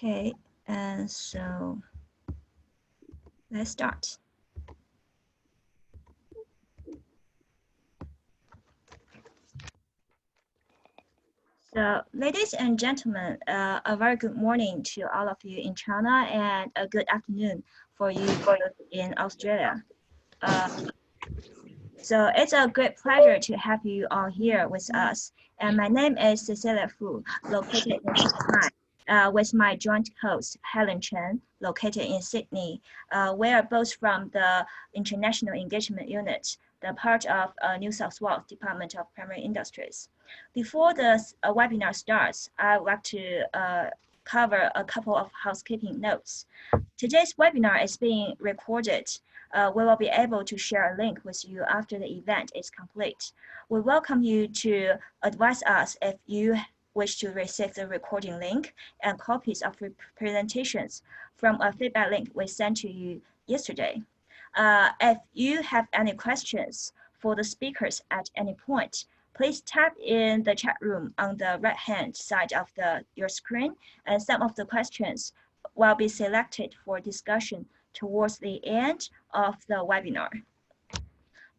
Okay, and so let's start. So, ladies and gentlemen, a very good morning to all of you in China and a good afternoon for you in Australia. So it's a great pleasure to have you all here with us. And my name is Cecelia Fu, located in Shanghai, with my joint host, Helen Chen, located in Sydney. We are both from the International Engagement Unit, the part of New South Wales Department of Primary Industries. Before the webinar starts, I would like to cover a couple of housekeeping notes. Today's webinar is being recorded. We will be able to share a link with you after the event is complete. We welcome you to advise us if you wish to receive the recording link and copies of presentations from a feedback link we sent to you yesterday. If you have any questions for the speakers at any point, please type in the chat room on the right-hand side of your screen, and some of the questions will be selected for discussion towards the end of the webinar.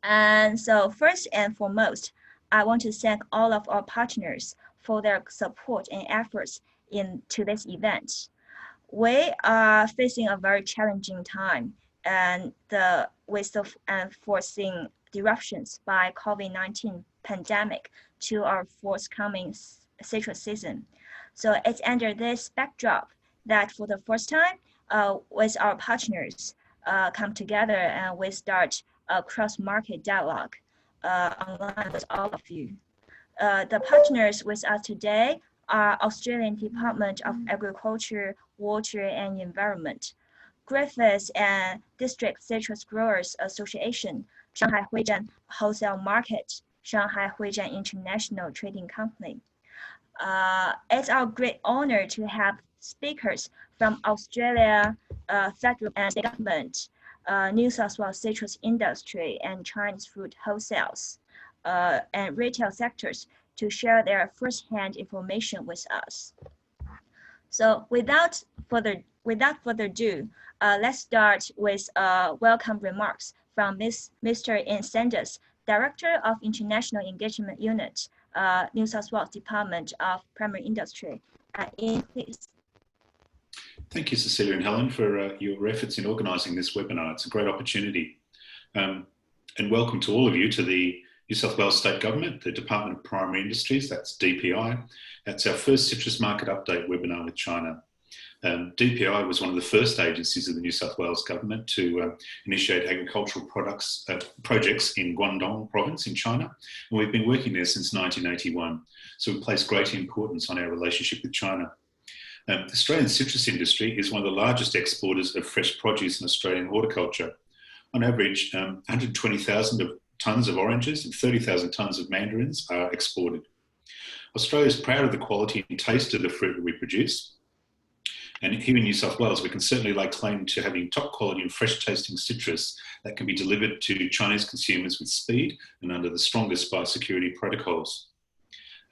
And so first and foremost, I want to thank all of our partners for their support and efforts in today's event. We are facing a very challenging time and with the unforeseen disruptions by COVID-19 pandemic to our forthcoming citrus season. So it's under this backdrop that for the first time, with our partners come together and we start a cross-market dialogue online with all of you. The partners with us today are Australian Department of Agriculture, Water and Environment, Griffith and District Citrus Growers Association, Shanghai Huijian Wholesale Market, Shanghai Huijian International Trading Company. It's our great honor to have speakers from Australia, federal and state government, New South Wales citrus industry and Chinese fruit wholesales and retail sectors to share their first-hand information with us. So without further ado, let's start with welcome remarks from Mr. Ian Sanders, Director of International Engagement Unit, New South Wales Department of Primary Industry. Ian, please. Thank you, Cecelia and Helen, for your efforts in organising this webinar. It's a great opportunity. And welcome to all of you to the New South Wales State Government, the Department of Primary Industries, that's DPI. That's our first citrus market update webinar with China. DPI was one of the first agencies of the New South Wales Government to initiate agricultural projects in Guangdong province in China. And we've been working there since 1981. So we place great importance on our relationship with China. The Australian citrus industry is one of the largest exporters of fresh produce in Australian horticulture. On average, 120,000 tonnes of oranges and 30,000 tonnes of mandarins are exported. Australia is proud of the quality and taste of the fruit that we produce. And here in New South Wales, we can certainly lay claim to having top quality and fresh tasting citrus that can be delivered to Chinese consumers with speed and under the strongest biosecurity protocols.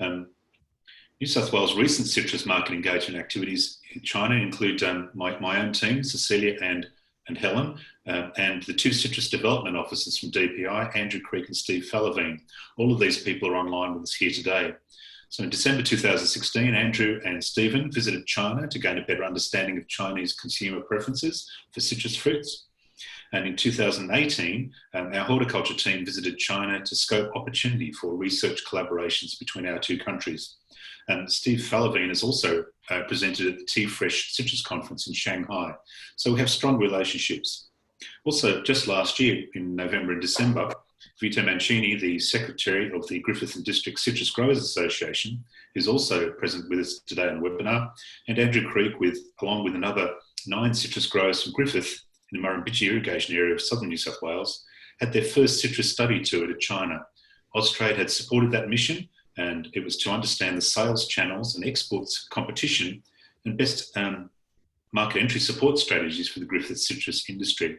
New South Wales' recent citrus market engagement activities in China include my own team, Cecelia and Helen, and the two citrus development officers from DPI, Andrew Creek and Steve Fallavine. All of these people are online with us here today. So in December 2016, Andrew and Stephen visited China to gain a better understanding of Chinese consumer preferences for citrus fruits. And in 2018, our horticulture team visited China to scope opportunity for research collaborations between our two countries. And Steve Fallavine has also presented at the Tea Fresh Citrus Conference in Shanghai. So we have strong relationships. Also, just last year, in November and December, Vito Mancini, the Secretary of the Griffith and District Citrus Growers Association, is also present with us today on the webinar, and Andrew Creek, along with another 9 citrus growers from Griffith in the Murrumbidgee irrigation area of southern New South Wales, had their first citrus study tour to China. Austrade had supported that mission, and it was to understand the sales channels and exports competition and best market entry support strategies for the Griffith citrus industry.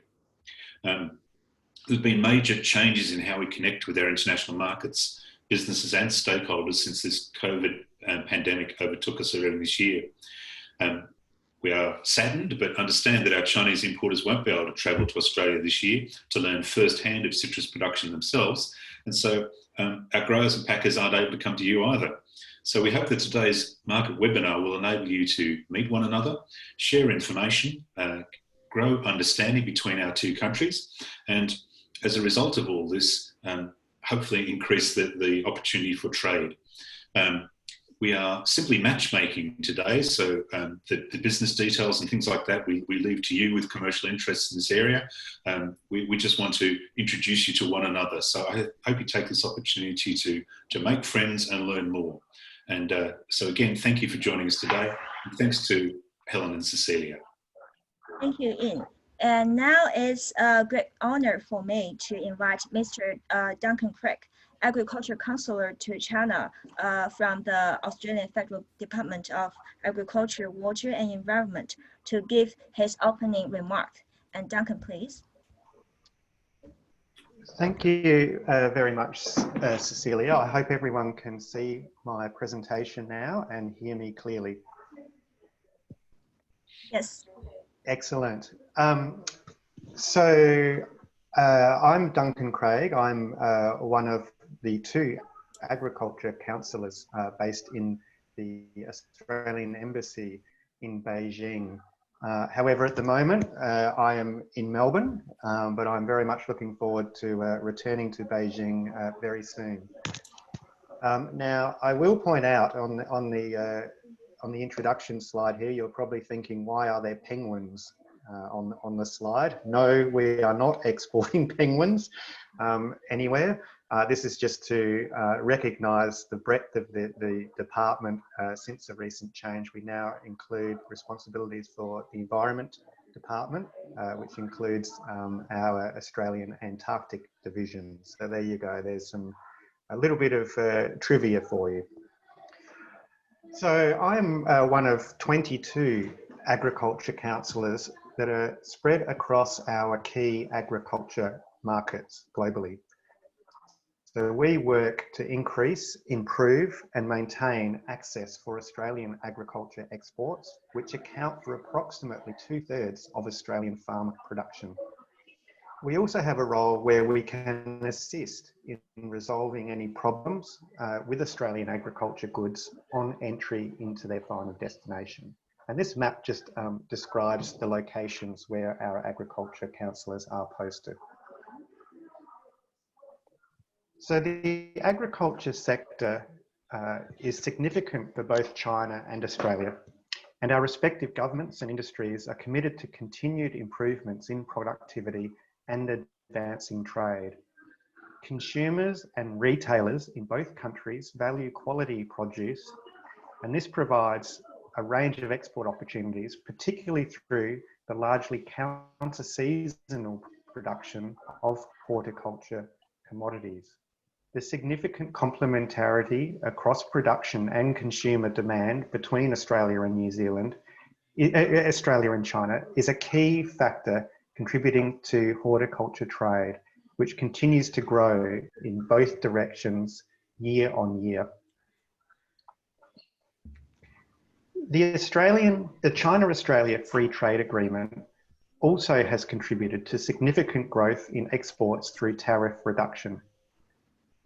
There's been major changes in how we connect with our international markets, businesses and stakeholders since this COVID pandemic overtook us earlier this year. We are saddened, but understand that our Chinese importers won't be able to travel to Australia this year to learn firsthand of citrus production themselves. And so our growers and packers aren't able to come to you either. So we hope that today's market webinar will enable you to meet one another, share information, grow understanding between our two countries, and as a result of all this, hopefully increase the opportunity for trade. We are simply matchmaking today, so the business details and things like that we leave to you with commercial interests in this area. We just want to introduce you to one another. So I hope you take this opportunity to make friends and learn more. And so again, thank you for joining us today. And thanks to Helen and Cecelia. Thank you, Ian. And now it's a great honor for me to invite Mr. Duncan Craig, Agriculture Counselor to China from the Australian Federal Department of Agriculture, Water and Environment, to give his opening remark. And Duncan, please. Thank you very much, Cecelia. I hope everyone can see my presentation now and hear me clearly. Yes. Excellent. I'm Duncan Craig. I'm one of the two agriculture counsellors based in the Australian Embassy in Beijing. However, at the moment, I am in Melbourne, but I'm very much looking forward to returning to Beijing very soon. Now, I will point out on the introduction slide here, you're probably thinking, why are there penguins on the slide? No, we are not exporting penguins anywhere. This is just to recognise the breadth of the department since the recent change. We now include responsibilities for the Environment Department, which includes our Australian Antarctic division. So there you go, there's a little bit of trivia for you. So I'm one of 22 agriculture counsellors that are spread across our key agriculture markets globally. So we work to increase, improve and maintain access for Australian agriculture exports, which account for approximately 2/3 of Australian farm production. We also have a role where we can assist in resolving any problems with Australian agriculture goods on entry into their final destination. And this map just describes the locations where our agriculture counsellors are posted. So the agriculture sector is significant for both China and Australia, and our respective governments and industries are committed to continued improvements in productivity and advancing trade. Consumers and retailers in both countries value quality produce, and this provides a range of export opportunities, particularly through the largely counter-seasonal production of horticulture commodities. The significant complementarity across production and consumer demand between Australia and New Zealand, Australia and China, is a key factor contributing to horticulture trade, which continues to grow in both directions year on year. The China-Australia Free Trade Agreement also has contributed to significant growth in exports through tariff reduction.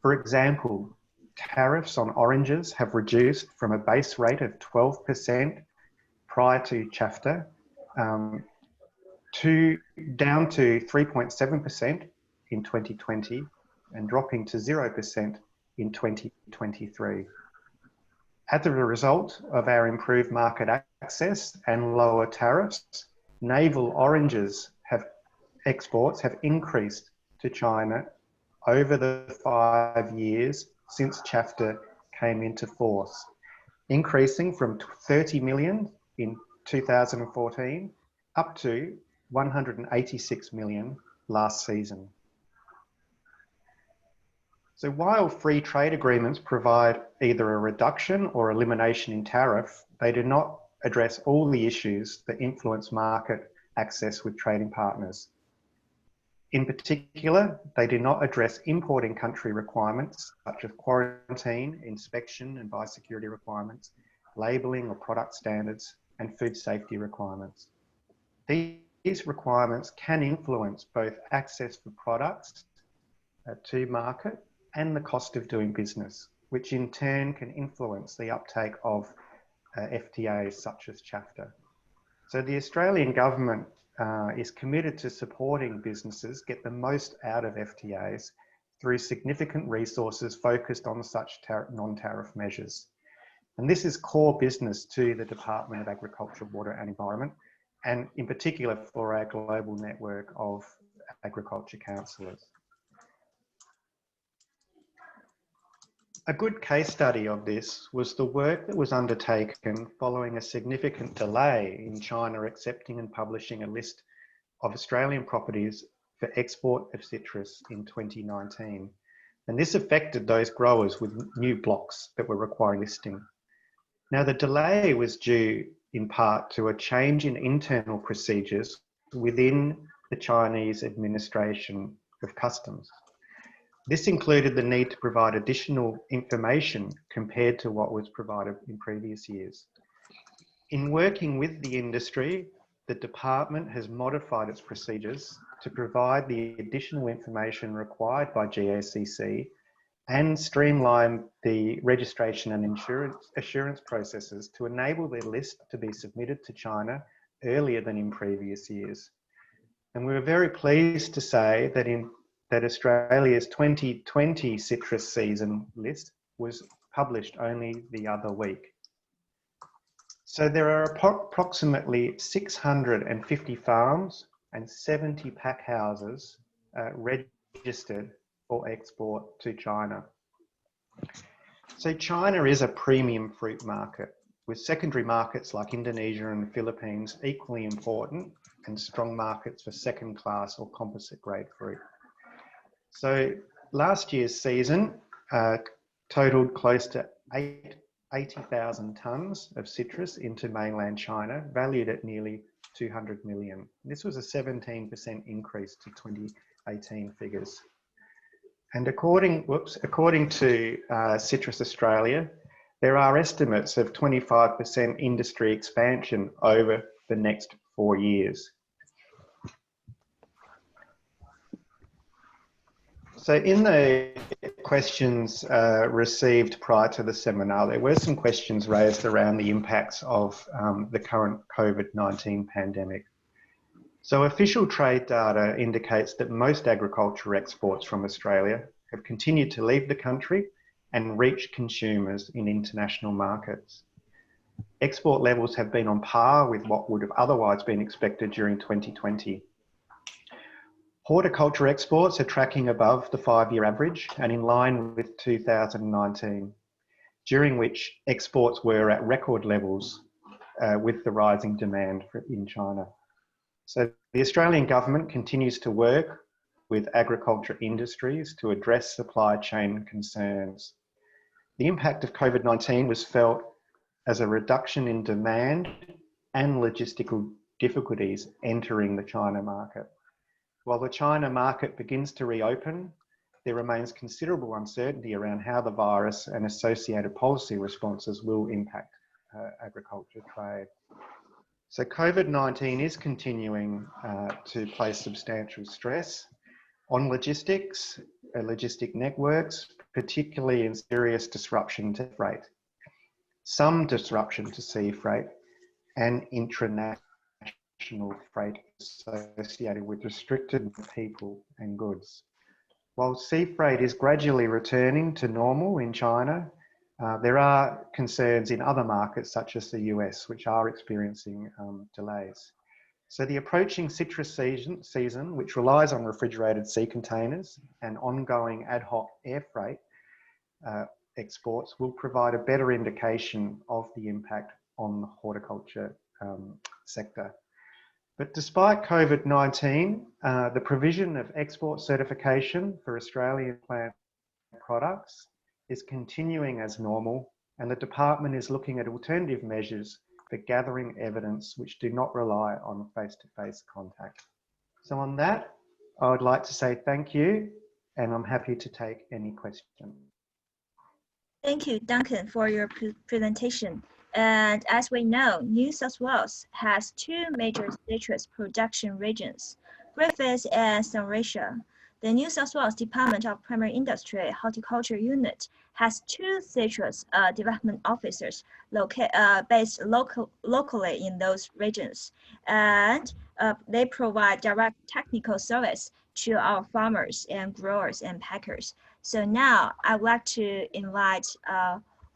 For example, tariffs on oranges have reduced from a base rate of 12% prior to CHAFTA down to 3.7% in 2020 and dropping to 0% in 2023. As a result of our improved market access and lower tariffs, navel oranges exports have increased to China over the 5 years since CHAFTA came into force, increasing from 30 million in 2014 up to 186 million last season. So while free trade agreements provide either a reduction or elimination in tariff, they do not address all the issues that influence market access with trading partners. In particular, they do not address importing country requirements such as quarantine, inspection and biosecurity requirements, labelling or product standards, and food safety requirements. These requirements can influence both access for products to market and the cost of doing business, which in turn can influence the uptake of FTAs such as CHAFTA. So the Australian government is committed to supporting businesses get the most out of FTAs through significant resources focused on such non-tariff measures. And this is core business to the Department of Agriculture, Water and Environment, and in particular for our global network of agriculture counsellors. A good case study of this was the work that was undertaken following a significant delay in China accepting and publishing a list of Australian properties for export of citrus in 2019. And this affected those growers with new blocks that were requiring listing. Now, the delay was due in part to a change in internal procedures within the Chinese administration of customs. This included the need to provide additional information compared to what was provided in previous years. In working with the industry, the department has modified its procedures to provide the additional information required by GACC and streamline the registration and assurance processes to enable the list to be submitted to China earlier than in previous years. And we were very pleased to say that Australia's 2020 citrus season list was published only the other week. So there are approximately 650 farms and 70 pack houses registered for export to China. So China is a premium fruit market, with secondary markets like Indonesia and the Philippines equally important and strong markets for second-class or composite grade fruit. So last year's season totaled close to 80,000 tonnes of citrus into mainland China, valued at nearly 200 million. This was a 17% increase to 2018 figures. And according to Citrus Australia, there are estimates of 25% industry expansion over the next 4 years. So in the questions received prior to the seminar, there were some questions raised around the impacts of the current COVID-19 pandemic. So official trade data indicates that most agriculture exports from Australia have continued to leave the country and reach consumers in international markets. Export levels have been on par with what would have otherwise been expected during 2020. Horticulture exports are tracking above the 5-year average and in line with 2019, during which exports were at record levels with the rising demand in China. So the Australian government continues to work with agriculture industries to address supply chain concerns. The impact of COVID-19 was felt as a reduction in demand and logistical difficulties entering the China market. While the China market begins to reopen, there remains considerable uncertainty around how the virus and associated policy responses will impact agriculture trade. So COVID-19 is continuing to place substantial stress on logistics, logistic networks, particularly in serious disruption to freight, some disruption to sea freight, and international freight associated with restricted people and goods. While sea freight is gradually returning to normal in China, there are concerns in other markets such as the US, which are experiencing delays. So the approaching citrus season, which relies on refrigerated sea containers and ongoing ad hoc air freight exports, will provide a better indication of the impact on the horticulture sector. But despite COVID-19, the provision of export certification for Australian plant products is continuing as normal, and the department is looking at alternative measures for gathering evidence which do not rely on face-to-face contact. So on that, I would like to say thank you, and I'm happy to take any questions. Thank you, Duncan, for your presentation. And as we know, New South Wales has two major citrus production regions, Griffith and Sunraysia. The New South Wales Department of Primary Industry Horticulture Unit has two citrus development officers based locally in those regions, and they provide direct technical service to our farmers and growers and packers. So now I would like to invite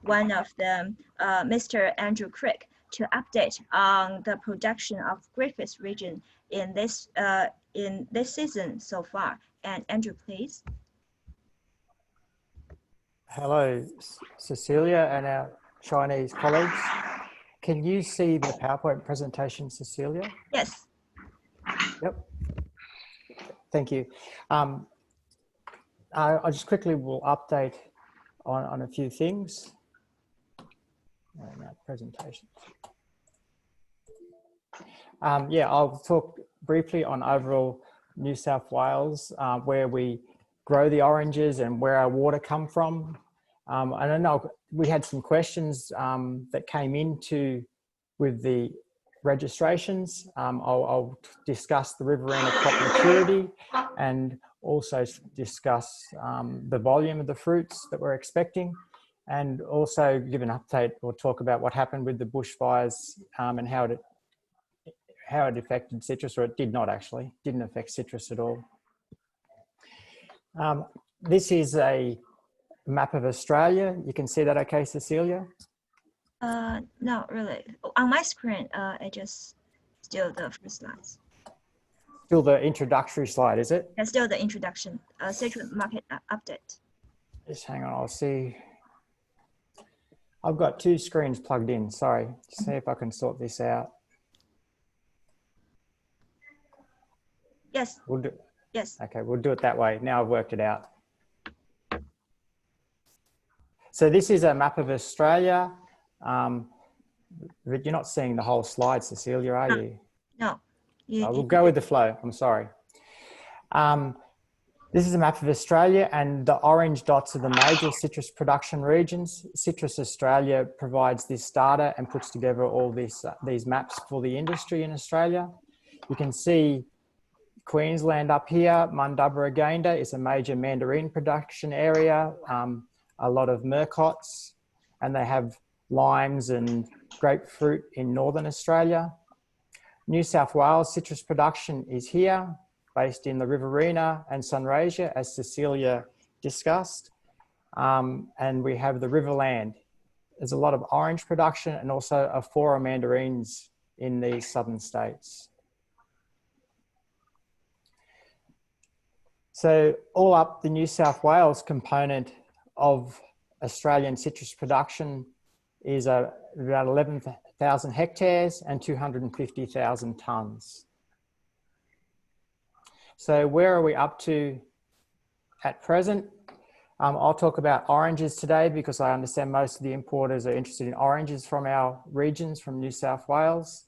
one of them, Mr. Andrew Crick, to update on the production of Griffith region in this season so far. And Andrew, please. Hello, Cecelia and our Chinese colleagues. Can you see the PowerPoint presentation, Cecelia? Yes. Yep. Thank you. I just quickly will update on a few things. Presentation. Yeah, I'll talk briefly on overall New South Wales, where we grow the oranges and where our water come from. I don't know, we had some questions that came into with the registrations. I'll discuss the Riverina crop maturity and also discuss the volume of the fruits that we're expecting, and also give an update or talk about what happened with the bushfires and how it affected citrus, or it did not actually, didn't affect citrus at all. This is a map of Australia. You can see that okay, Cecelia? No, really. On my screen, I just still the first slides. Still the introductory slide, is it? And still the introduction, citrus market update. Just hang on, I'll see. I've got two screens plugged in, sorry. See if I can sort this out. Yes. We'll do, yes. Okay, we'll do it that way. Now I've worked it out. So this is a map of Australia. But you're not seeing the whole slide, Cecelia, are you? No. We'll go with the flow, I'm sorry. This is a map of Australia, and the orange dots are the major citrus production regions. Citrus Australia provides this data and puts together all these maps for the industry in Australia. You can see Queensland up here. Mundubba is a major mandarin production area, a lot of murcots, and they have limes and grapefruit in Northern Australia. New South Wales citrus production is here, based in the Riverina and Sunraysia, as Cecelia discussed. And we have the Riverland. There's a lot of orange production and also a flora mandarins in these southern states. So all up, the New South Wales component of Australian citrus production is about 11,000 hectares and 250,000 tonnes. So where are we up to at present? I'll talk about oranges today because I understand most of the importers are interested in oranges from our regions, from New South Wales.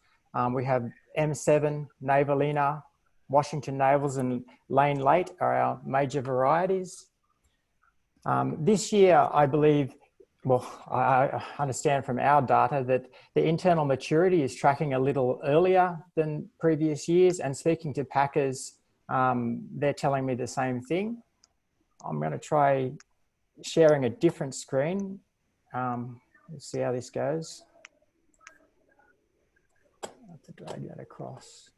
We have M7, Navalina, Washington Navels and Lane Late are our major varieties. This year, I believe, well, I understand from our data that the internal maturity is tracking a little earlier than previous years, and speaking to packers, they're telling me the same thing. I'm going to try sharing a different screen. Let's see how this goes. I have to drag that across.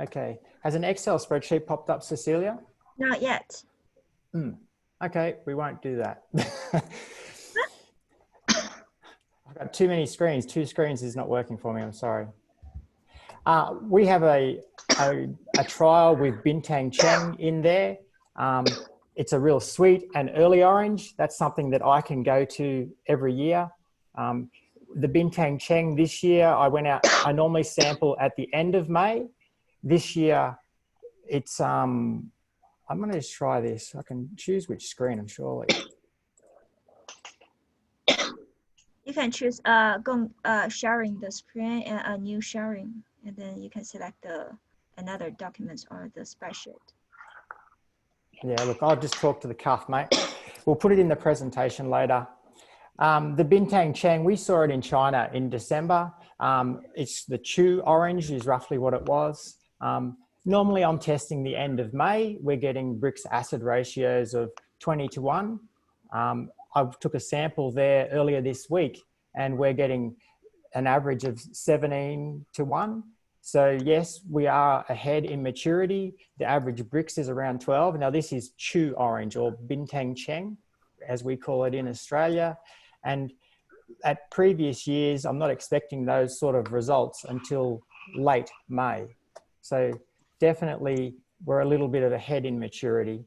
Okay, has an Excel spreadsheet popped up, Cecelia? Not yet. Okay, we won't do that. I've got too many screens. Two screens is not working for me, I'm sorry. We have a trial with Bintang Cheng in there. It's a real sweet and early orange. That's something that I can go to every year. The Bintang Cheng this year, I went out, I normally sample at the end of May. This year, it's, I'm gonna just try this. I can choose which screen, I'm surely. You can choose sharing the screen and a new sharing, and then you can select another document or the spreadsheet. Yeah, look, I'll just talk to the cuff, mate. We'll put it in the presentation later. The Bintang Cheng, we saw it in China in December. It's the Chu orange is roughly what it was. Normally I'm testing the end of May. We're getting Brix acid ratios of 20:1. I took a sample there earlier this week and we're getting an average of 17:1. So yes, we are ahead in maturity. The average Brix is around 12. Now this is Chu orange or Bintang Cheng, as we call it in Australia. And at previous years, I'm not expecting those sort of results until late May. So definitely we're a little bit of ahead in maturity.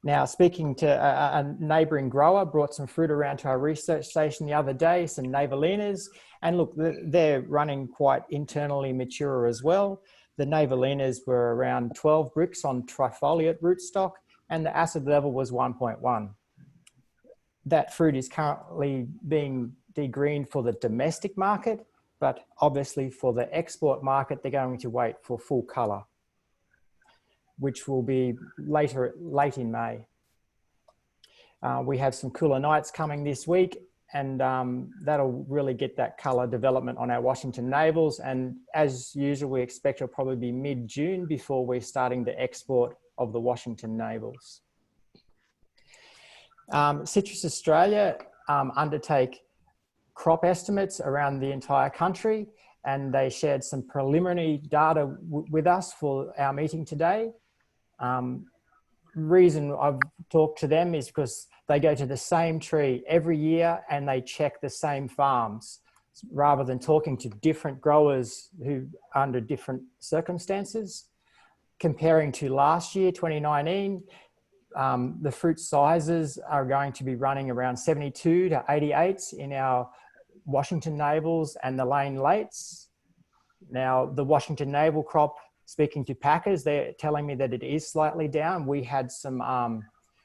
Now, speaking to a neighbouring grower, brought some fruit around to our research station the other day, some Navalinas, and look, they're running quite internally mature as well. The Navalinas were around 12 Brix on trifoliate rootstock, and the acid level was 1.1. That fruit is currently being degreened for the domestic market, but obviously for the export market, they're going to wait for full colour, which will be late in May. We have some cooler nights coming this week, and that'll really get that colour development on our Washington navels. And as usual, we expect it'll probably be mid-June before we're starting the export of the Washington navels. Citrus Australia undertake crop estimates around the entire country, and they shared some preliminary data with us for our meeting today. Reason I've talked to them is because they go to the same tree every year and they check the same farms rather than talking to different growers who under different circumstances. Comparing to last year, 2019, the fruit sizes are going to be running around 72 to 88 in our Washington navels and the Lane Lates. Now, the Washington navel crop, speaking to packers, they're telling me that it is slightly down. We had some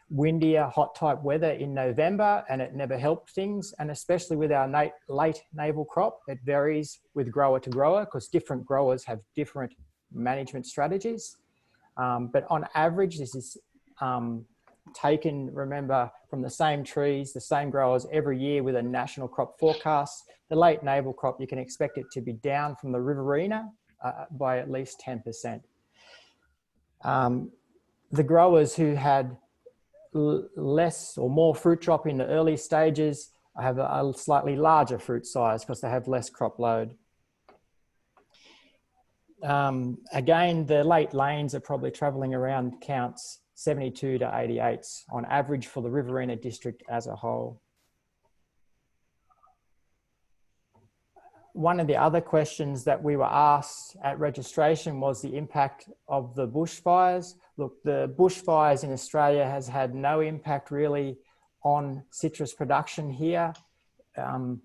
windier, hot type weather in November and it never helped things. And especially with our late navel crop, it varies with grower to grower because different growers have different management strategies. But on average, this is taken, remember, from the same trees, the same growers every year with a national crop forecast. The late navel crop, you can expect it to be down from the Riverina by at least 10%. The growers who had less or more fruit drop in the early stages have a slightly larger fruit size because they have less crop load. Again, the late lanes are probably travelling around counts 72 to 88 on average for the Riverina district as a whole. One of the other questions that we were asked at registration was the impact of the bushfires. Look, the bushfires in Australia has had no impact really on citrus production here. I'll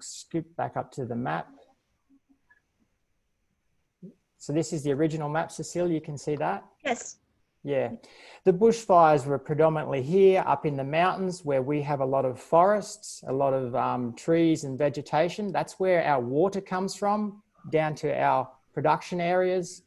skip back up to the map. So this is the original map, Cecelia, you can see that? Yes. Yeah. The bushfires were predominantly here up in the mountains where we have a lot of forests, a lot of trees and vegetation. That's where our water comes from, down to our production areas.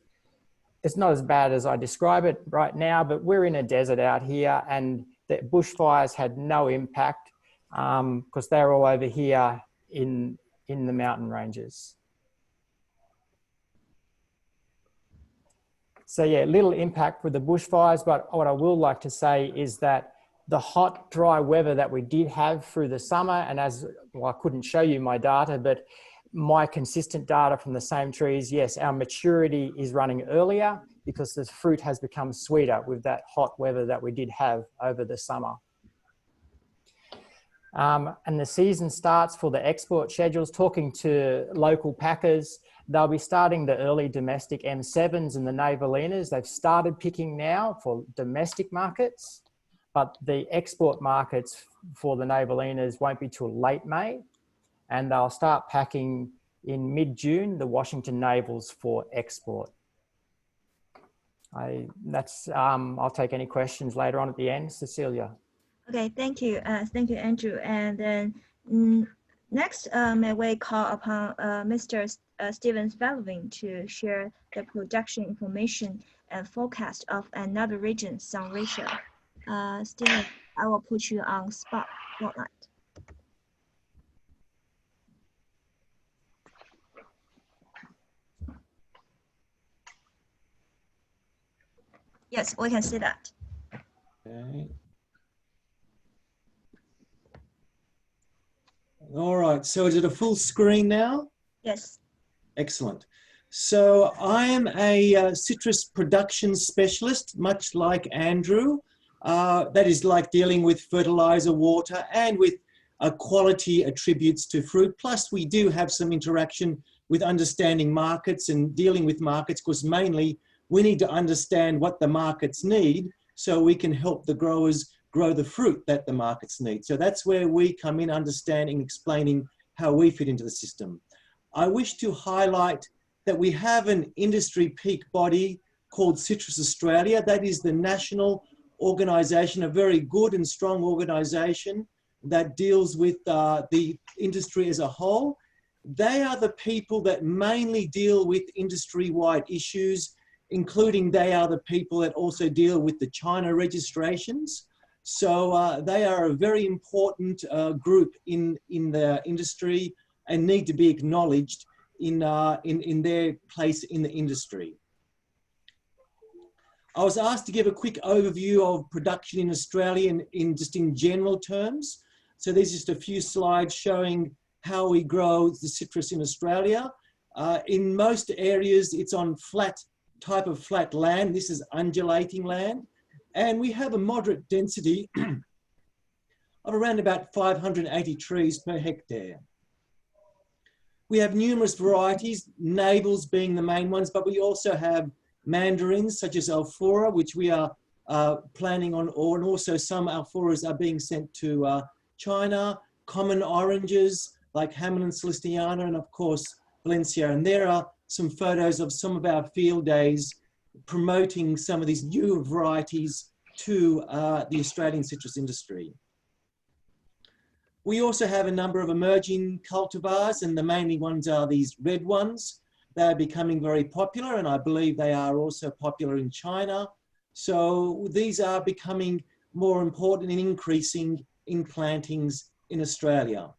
It's not as bad as I describe it right now, but we're in a desert out here and the bushfires had no impact because they're all over here in the mountain ranges. So yeah, little impact with the bushfires, but what I will like to say is that the hot, dry weather that we did have through the summer, and as well, I couldn't show you my data, but my consistent data from the same trees, yes, our maturity is running earlier because the fruit has become sweeter with that hot weather that we did have over the summer. And the season starts for the export schedules. Talking to local packers, they'll be starting the early domestic M7s and the Navalinas. They've started picking now for domestic markets, but the export markets for the Navalinas won't be till late May, and they'll start packing in mid-June, the Washington navels for export. I'll take any questions later on at the end. Cecelia. Okay, thank you. Thank you, Andrew. And then next, may we call upon Mr. Steven Spelvin to share the production information and forecast of another region, Sunraysia. Steven. I will put you on spotlight. Yes, we can see that. Okay. All right, so is it a full screen now? Yes. Excellent. So I am a citrus production specialist, much like Andrew. That is like dealing with fertilizer, water, and with quality attributes to fruit. Plus, we do have some interaction with understanding markets and dealing with markets, because mainly we need to understand what the markets need so we can help the growers grow the fruit that the markets need. So that's where we come in, understanding, explaining how we fit into the system. I wish to highlight that we have an industry peak body called Citrus Australia. That is the national organisation, a very good and strong organisation that deals with the industry as a whole. They are the people that mainly deal with industry-wide issues, including they are the people that also deal with the China registrations. So they are a very important group in the industry and need to be acknowledged in their place in the industry. I was asked to give a quick overview of production in Australia in general terms. So there's just a few slides showing how we grow the citrus in Australia. In most areas, it's on type of flat land. This is undulating land. And we have a moderate density of around about 580 trees per hectare. We have numerous varieties, navels being the main ones, but we also have mandarins such as Alphora, which we are planning on, and also some Alphoras are being sent to China, common oranges like Hamilton Celestiana, and of course Valencia. And there are some photos of some of our field days promoting some of these new varieties to the Australian citrus industry. We also have a number of emerging cultivars, and the mainly ones are these red ones. They're becoming very popular, and I believe they are also popular in China. So these are becoming more important and increasing in plantings in Australia.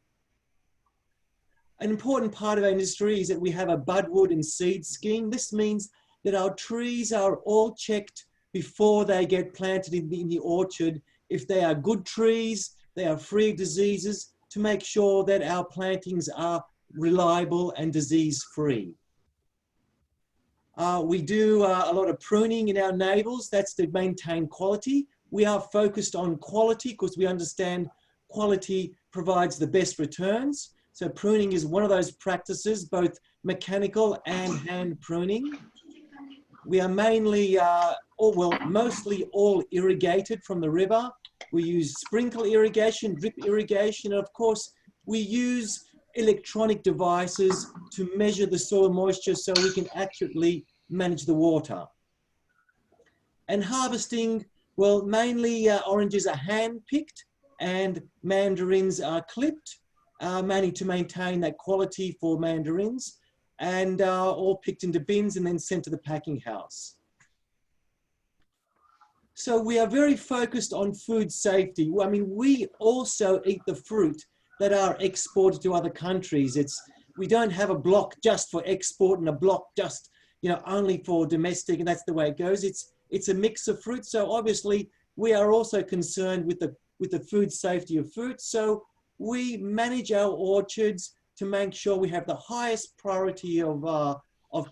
An important part of our industry is that we have a budwood and seed scheme. This means that our trees are all checked before they get planted in the orchard. If they are good trees, they are free of diseases, to make sure that our plantings are reliable and disease-free. We do a lot of pruning in our navels. That's to maintain quality. We are focused on quality because we understand quality provides the best returns. So pruning is one of those practices, both mechanical and hand pruning. We are mainly, mostly all irrigated from the river. We use sprinkle irrigation, drip irrigation, and of course, we use electronic devices to measure the soil moisture so we can accurately manage the water. And harvesting, well, mainly oranges are hand-picked and mandarins are clipped, mainly to maintain that quality for mandarins, and all picked into bins and then sent to the packing house. So we are very focused on food safety. I mean, we also eat the fruit that are exported to other countries. We don't have a block just for export and a block just, only for domestic, and that's the way it goes. It's a mix of fruit. So obviously we are also concerned with the food safety of fruit. So we manage our orchards to make sure we have the highest priority of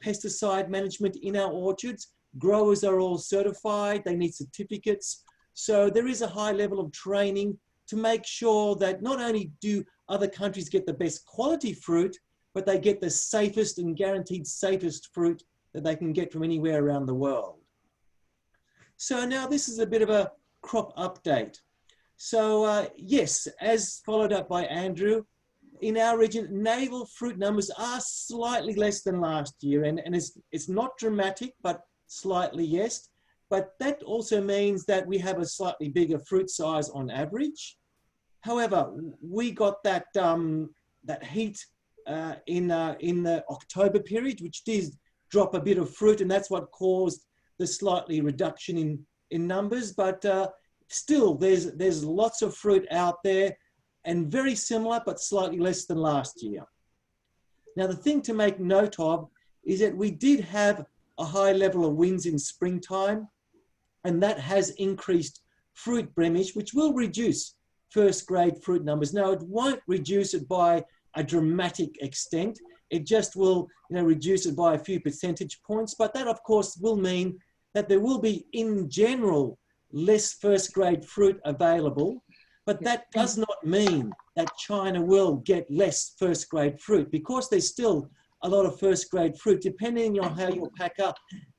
pesticide management in our orchards. Growers are all certified, they need certificates. So there is a high level of training to make sure that not only do other countries get the best quality fruit, but they get the safest and guaranteed safest fruit that they can get from anywhere around the world. So now this is a bit of a crop update. So yes, as followed up by Andrew, in our region, navel fruit numbers are slightly less than last year, and it's not dramatic, but slightly, yes. But that also means that we have a slightly bigger fruit size on average. However, we got that heat in the October period, which did drop a bit of fruit, and that's what caused the slightly reduction in numbers. But still there's lots of fruit out there and very similar, but slightly less than last year. Now, the thing to make note of is that we did have a high level of winds in springtime, and that has increased fruit blemish, which will reduce first grade fruit numbers. Now, it won't reduce it by a dramatic extent. It just will, reduce it by a few percentage points. But that, of course, will mean that there will be, in general, less first grade fruit available. But that does not mean that China will get less first grade fruit, because there's still a lot of first grade fruit, depending on how your packer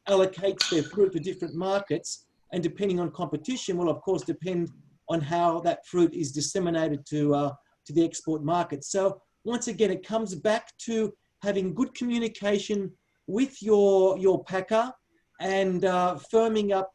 allocates their fruit to different markets, and depending on competition will of course depend on how that fruit is disseminated to the export market. So once again, it comes back to having good communication with your packer and firming up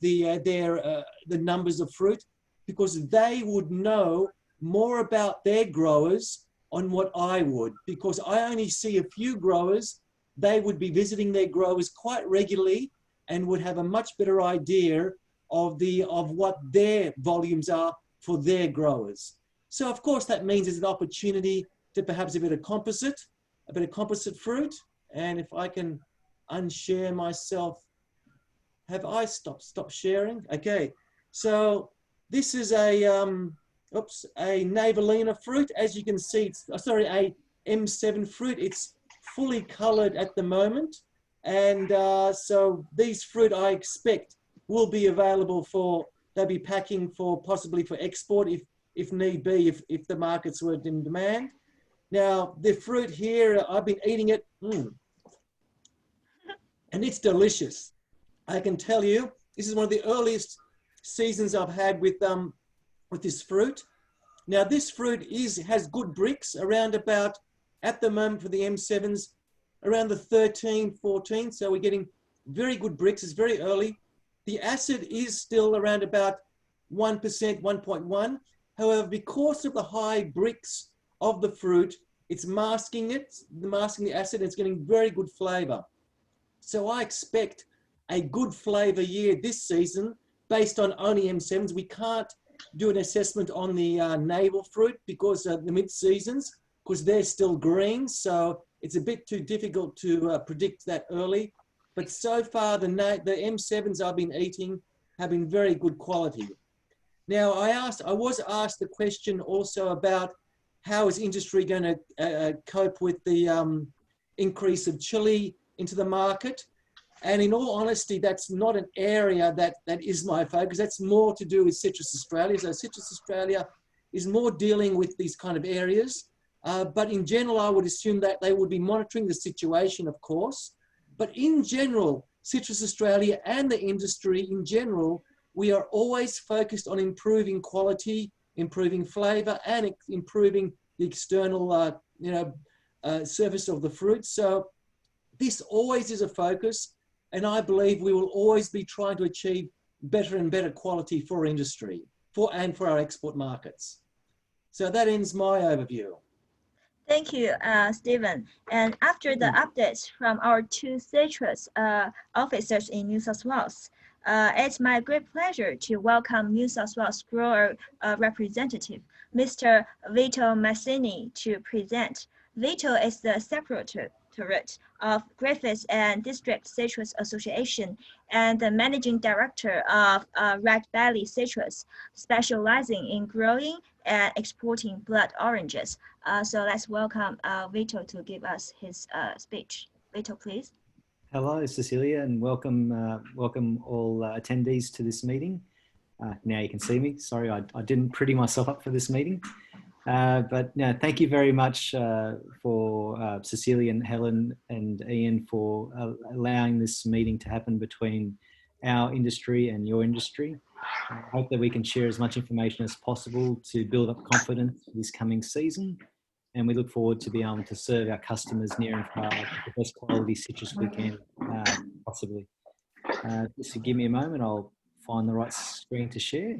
the numbers of fruit, because they would know more about their growers on what I would, because I only see a few growers. They would be visiting their growers quite regularly and would have a much better idea of what their volumes are for their growers. So of course that means there's an opportunity to perhaps a bit of composite fruit. And if I can unshare myself, have I stopped sharing? Okay, so this is a Navelina fruit. As you can see, it's a M7 fruit. It's fully colored at the moment. And so these fruit I expect will be available they'll be packing possibly for export if need be, if the markets were in demand. Now, the fruit here, I've been eating it, and it's delicious. I can tell you, this is one of the earliest seasons I've had with this fruit. Now, this fruit has good bricks around about, at the moment for the M7s, around the 13, 14. So we're getting very good bricks. It's very early. The acid is still around about 1%, 1.1. However, because of the high bricks of the fruit, it's masking the acid, and it's getting very good flavor. So I expect a good flavor year this season based on only M7s. We can't do an assessment on the navel fruit because of the mid-seasons, because they're still green. So it's a bit too difficult to predict that early. But so far, the M7s I've been eating have been very good quality. Now, I was asked the question also about how is industry going to cope with the increase of chili into the market. And in all honesty, that's not an area that is my focus. That's more to do with Citrus Australia. So Citrus Australia is more dealing with these kind of areas. But in general, I would assume that they would be monitoring the situation, of course. But in general, Citrus Australia and the industry in general, we are always focused on improving quality, improving flavor, and improving the external surface of the fruit. So this always is a focus. And I believe we will always be trying to achieve better and better quality for industry and for our export markets. So that ends my overview. Thank you, Stephen. And after the updates from our two citrus officers in New South Wales, it's my great pleasure to welcome New South Wales grower representative, Mr. Vito Massini, to present. Vito is the Secretariat of Griffith and District Citrus Association and the Managing Director of Red Belly Citrus, specializing in growing and exporting blood oranges. So let's welcome Vito to give us his speech. Vito, please. Hello, Cecelia, and welcome all attendees to this meeting. Now you can see me. Sorry, I didn't pretty myself up for this meeting. But no, thank you very much for Cecelia and Helen and Ian for allowing this meeting to happen between our industry and your industry. I hope that we can share as much information as possible to build up confidence for this coming season. And we look forward to being able to serve our customers near and far with the best quality citrus we can possibly. Just to give me a moment, I'll find the right screen to share.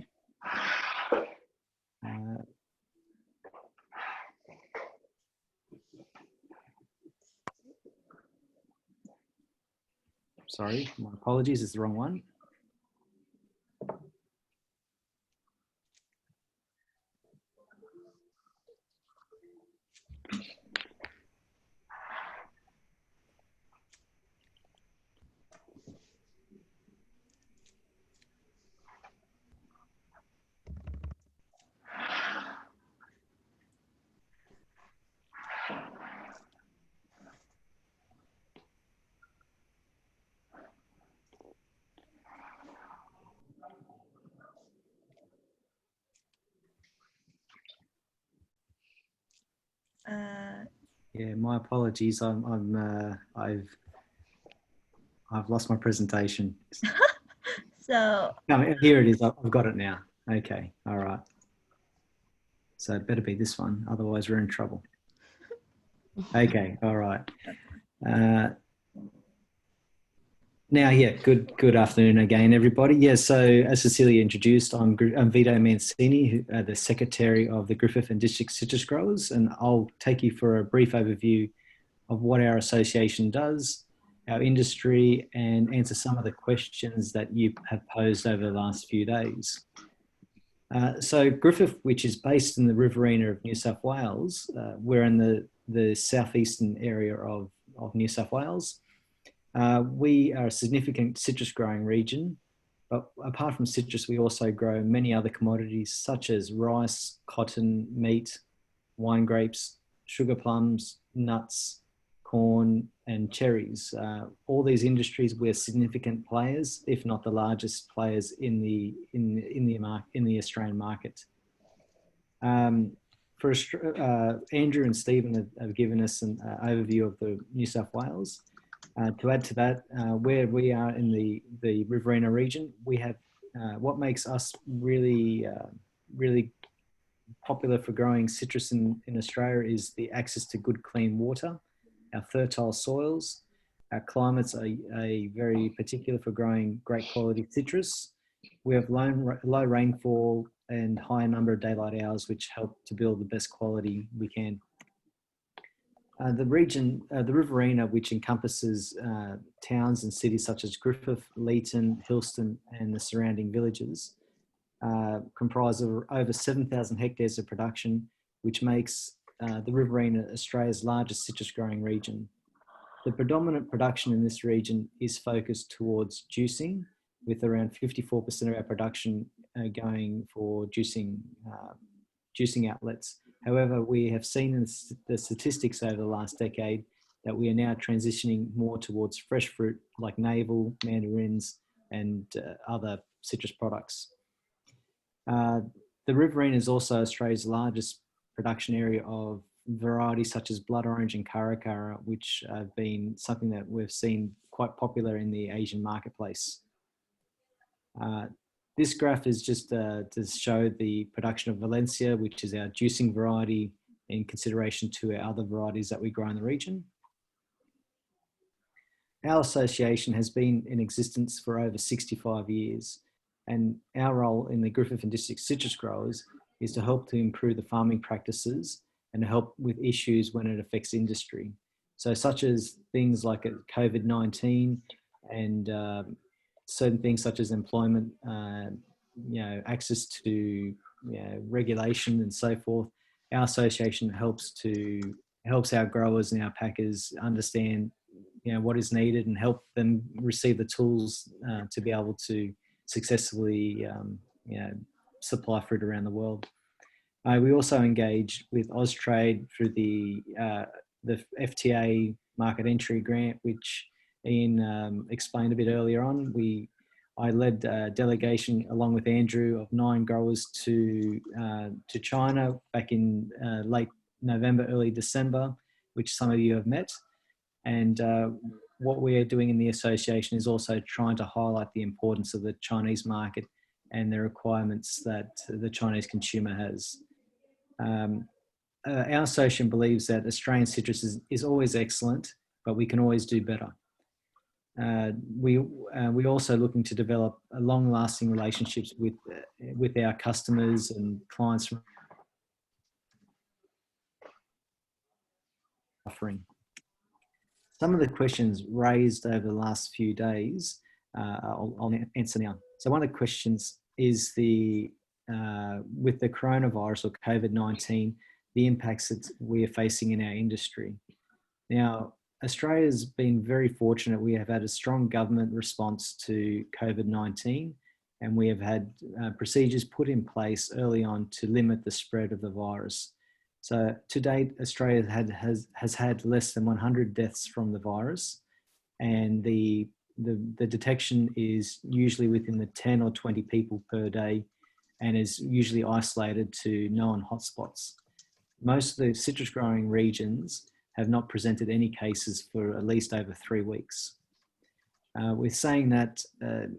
Sorry, my apologies, it's the wrong one. Yeah, my apologies. I've lost my presentation. So No, here it is. I've got it now. Okay, all right. So it better be this one, otherwise we're in trouble. Okay, all right. Now, yeah, good afternoon again, everybody. Yeah, so as Cecelia introduced, I'm Vito Mancini, the Secretary of the Griffith and District Citrus Growers, and I'll take you for a brief overview of what our association does, our industry, and answer some of the questions that you have posed over the last few days. So Griffith, which is based in the Riverina of New South Wales, we're in the southeastern area of New South Wales. We are a significant citrus growing region, but apart from citrus, we also grow many other commodities such as rice, cotton, meat, wine grapes, sugar plums, nuts, corn, and cherries. All these industries, we're significant players, if not the largest players in the Australian market. Andrew and Stephen have given us an overview of the New South Wales. To add to that, where we are in the Riverina region, we have what makes us really popular for growing citrus in Australia is the access to good clean water, our fertile soils. Our climates are very particular for growing great quality citrus. We have low rainfall and high number of daylight hours, which help to build the best quality we can. The region, the Riverina, which encompasses towns and cities such as Griffith, Leeton, Hillston, and the surrounding villages, comprise of over 7,000 hectares of production, which makes the Riverina Australia's largest citrus growing region. The predominant production in this region is focused towards juicing, with around 54% of our production going for juicing outlets. However, we have seen in the statistics over the last decade that we are now transitioning more towards fresh fruit like navel, mandarins, and other citrus products. The Riverina is also Australia's largest production area of varieties such as blood orange and Caracara, which have been something that we've seen quite popular in the Asian marketplace. This graph is just to show the production of Valencia, which is our juicing variety, in consideration to our other varieties that we grow in the region. Our association has been in existence for over 65 years, and our role in the Griffith and District Citrus Growers is to help to improve the farming practices and help with issues when it affects industry. So such as things like COVID-19 and certain things such as employment, access to regulation and so forth. Our association helps our growers and our packers understand what is needed and help them receive the tools to be able to successfully supply fruit around the world. We also engage with Austrade through the FTA market entry grant, which Ian explained a bit earlier on. I led a delegation along with Andrew of 9 growers to China back in late November, early December, which some of you have met. And what we are doing in the association is also trying to highlight the importance of the Chinese market and the requirements that the Chinese consumer has. Our association believes that Australian citrus is always excellent, but we can always do better. We're also looking to develop long-lasting relationships with our customers and clients from offering. Some of the questions raised over the last few days, I'll answer now. So one of the questions is with the coronavirus or COVID-19, the impacts that we are facing in our industry. Now, Australia's been very fortunate. We have had a strong government response to COVID-19, and we have had procedures put in place early on to limit the spread of the virus. So to date, Australia has had less than 100 deaths from the virus, and the detection is usually within the 10 or 20 people per day, and is usually isolated to known hotspots. Most of the citrus growing regions have not presented any cases for at least over 3 weeks. With saying that,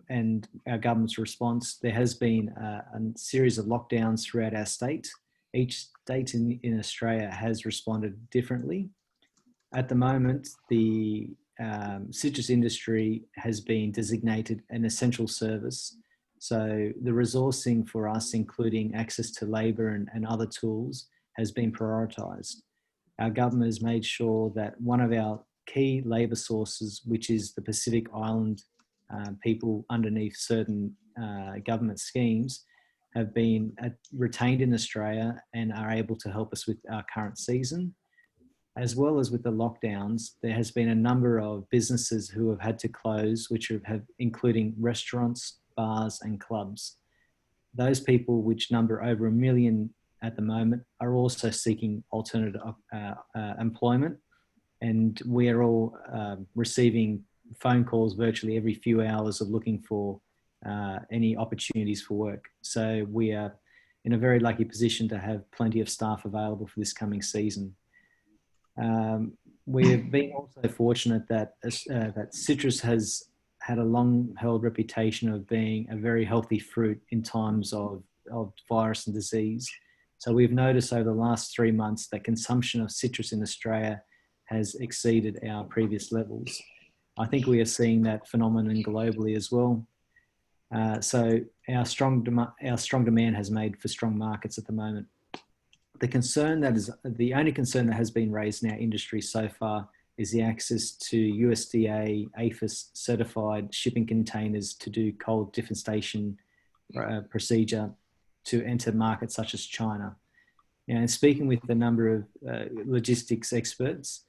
and our government's response, there has been a series of lockdowns throughout our state. Each state in Australia has responded differently. At the moment, the citrus industry has been designated an essential service. So the resourcing for us, including access to labour and other tools, has been prioritised. Our government has made sure that one of our key labour sources, which is the Pacific Island people underneath certain government schemes, have been retained in Australia and are able to help us with our current season. As well as with the lockdowns, there has been a number of businesses who have had to close, which have including restaurants, bars and clubs. Those people, which number over 1 million at the moment, are also seeking alternative employment. And we are all receiving phone calls virtually every few hours of looking for any opportunities for work. So we are in a very lucky position to have plenty of staff available for this coming season. We've been also fortunate that that citrus has had a long-held reputation of being a very healthy fruit in times of virus and disease. So we've noticed over the last 3 months that consumption of citrus in Australia has exceeded our previous levels. I think we are seeing that phenomenon globally as well. So our strong demand has made for strong markets at the moment. The only concern that has been raised in our industry so far is the access to USDA APHIS certified shipping containers to do cold differentiation procedure to enter markets such as China. And speaking with a number of logistics experts,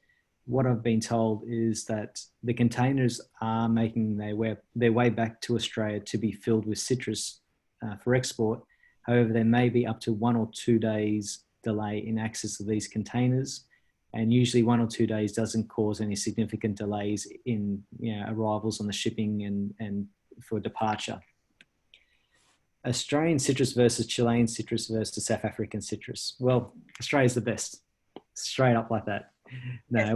what I've been told is that the containers are making their way back to Australia to be filled with citrus for export. However, there may be up to 1 or 2 days delay in access to these containers, and usually 1 or 2 days doesn't cause any significant delays in arrivals on the shipping and for departure. Australian citrus versus Chilean citrus versus South African citrus. Well, Australia's the best, straight up like that. No,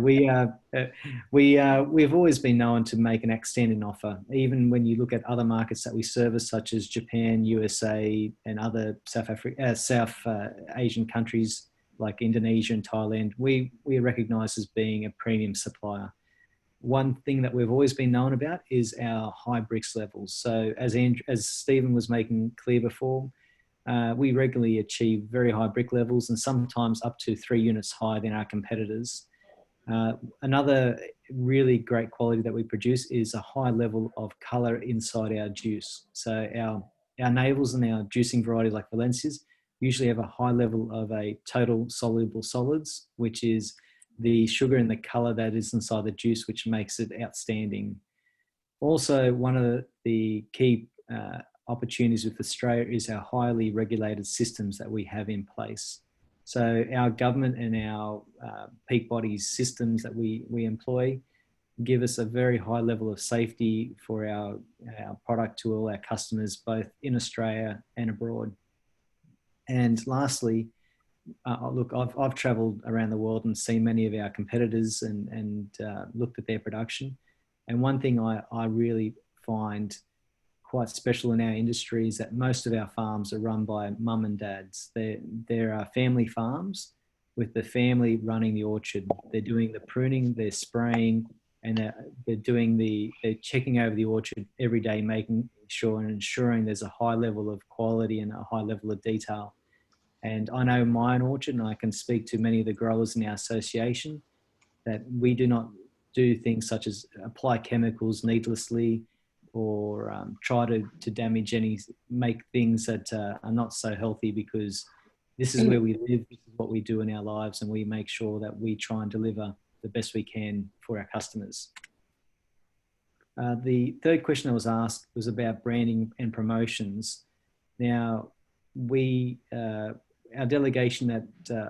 we've always been known to make an outstanding offer. Even when you look at other markets that we service, such as Japan, USA, and other South Asian countries like Indonesia and Thailand, we are recognised as being a premium supplier. One thing that we've always been known about is our high bricks levels. So as Stephen was making clear before, we regularly achieve very high brick levels and sometimes up to 3 units higher than our competitors. Another really great quality that we produce is a high level of colour inside our juice. So our navels and our juicing variety like Valencias usually have a high level of a total soluble solids, which is the sugar and the colour that is inside the juice, which makes it outstanding. Also, one of the key opportunities with Australia is our highly regulated systems that we have in place. So our government and our peak bodies systems that we employ give us a very high level of safety for our product to all our customers, both in Australia and abroad. And lastly, look, I've travelled around the world and seen many of our competitors and looked at their production. And one thing I really find quite special in our industry is that most of our farms are run by mum and dads. There are family farms with the family running the orchard. They're doing the pruning, they're spraying, and they're checking over the orchard every day, making sure and ensuring there's a high level of quality and a high level of detail. And I know my own orchard, and I can speak to many of the growers in our association, that we do not do things such as apply chemicals needlessly or try to damage make things that are not so healthy, because This is where we live, this is what we do in our lives, and we make sure that we try and deliver the best we can for our customers. The third question I was asked was about branding and promotions. Now, our delegation that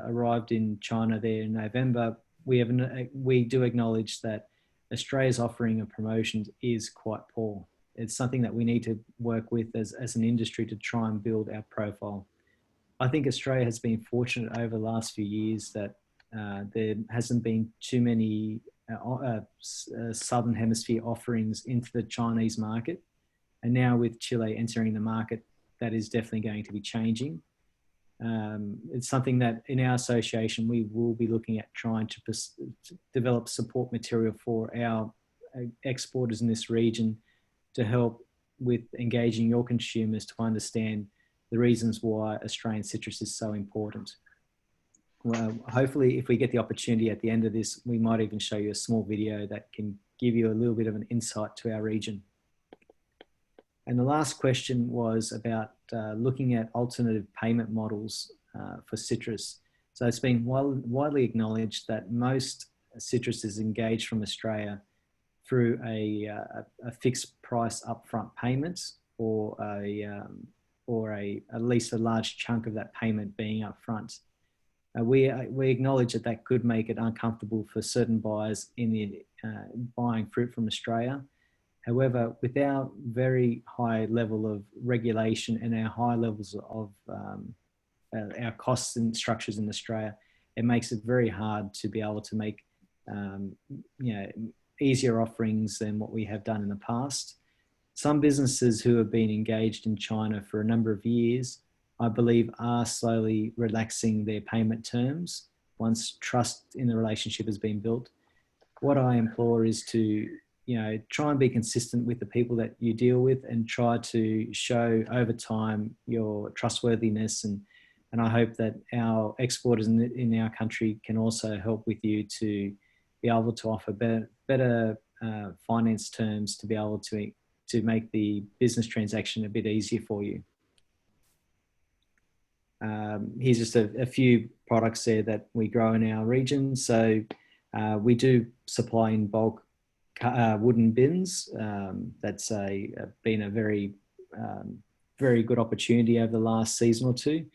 arrived in China there in November, we do acknowledge that Australia's offering of promotions is quite poor. It's something that we need to work with as an industry to try and build our profile. I think Australia has been fortunate over the last few years that there hasn't been too many Southern Hemisphere offerings into the Chinese market. And now with Chile entering the market, that is definitely going to be changing. It's something that in our association, we will be looking at trying to develop support material for our exporters in this region to help with engaging your consumers to understand the reasons why Australian citrus is so important. Well, hopefully if we get the opportunity at the end of this, we might even show you a small video that can give you a little bit of an insight to our region. And the last question was about looking at alternative payment models for citrus. So it's been widely acknowledged that most citrus is engaged from Australia through a fixed price upfront payment, or at least a large chunk of that payment being upfront. We acknowledge that that could make it uncomfortable for certain buyers in the buying fruit from Australia. However, with our very high level of regulation and our high levels of our costs and structures in Australia, it makes it very hard to be able to make easier offerings than what we have done in the past. Some businesses who have been engaged in China for a number of years, I believe, are slowly relaxing their payment terms once trust in the relationship has been built. What I implore is to try and be consistent with the people that you deal with and try to show over time your trustworthiness. And I hope that our exporters in our country can also help with you to be able to offer better finance terms to be able to make the business transaction a bit easier for you. Here's just a few products there that we grow in our region. So we do supply in bulk wooden bins. That's been a very good opportunity over the last season or two.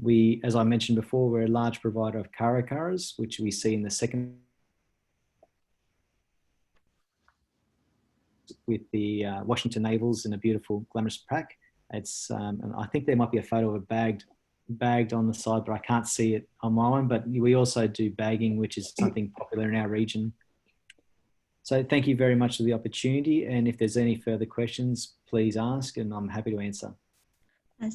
We, as I mentioned before, we're a large provider of karas, which we see in the second with the Washington Navals in a beautiful glamorous pack. It's and I think there might be a photo of it bagged on the side, but I can't see it on my one. But we also do bagging, which is something popular in our region. So thank you very much for the opportunity. And if there's any further questions, please ask and I'm happy to answer.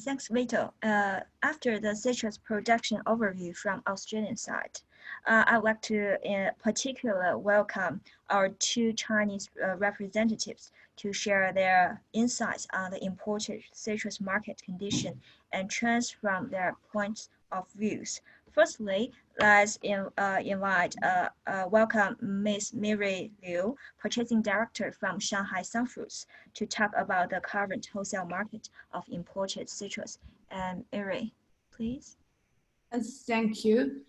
Thanks, Vito. After the citrus production overview from Australian side, I'd like to in particular welcome our two Chinese representatives to share their insights on the imported citrus market condition and trends from their points of views. Firstly, let's welcome Ms. Miri Liu, Purchasing Director from Shanghai Sunfruits, to talk about the current wholesale market of imported citrus. And Miri, please. Thank you.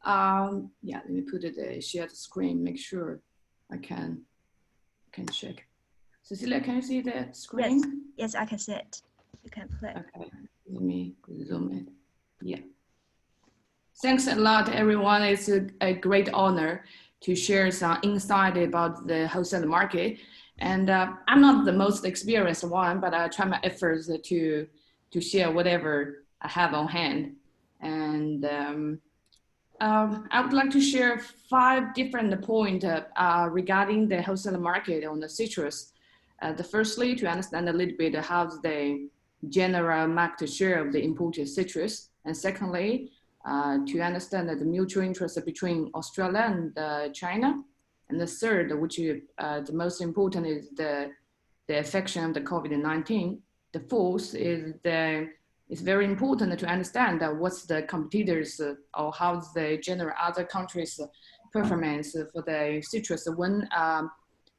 Yeah, let me put it share the screen, make sure I can check. Cecilia, can you see the screen? Yes, I can see it. You can play. Okay, let me zoom in. Yeah. Thanks a lot, everyone. It's a great honor to share some insight about the wholesale market. And I'm not the most experienced one, but I try my efforts to share whatever I have on hand. And I would like to share 5 different points regarding the wholesale market on the citrus. Firstly, to understand a little bit how's the general market share of the imported citrus. And secondly, to understand the mutual interest between Australia and China. And the third, which is the most important, is the affection of the COVID-19. The fourth is it's very important to understand what's the competitors or how's the general other countries' performance for the citrus when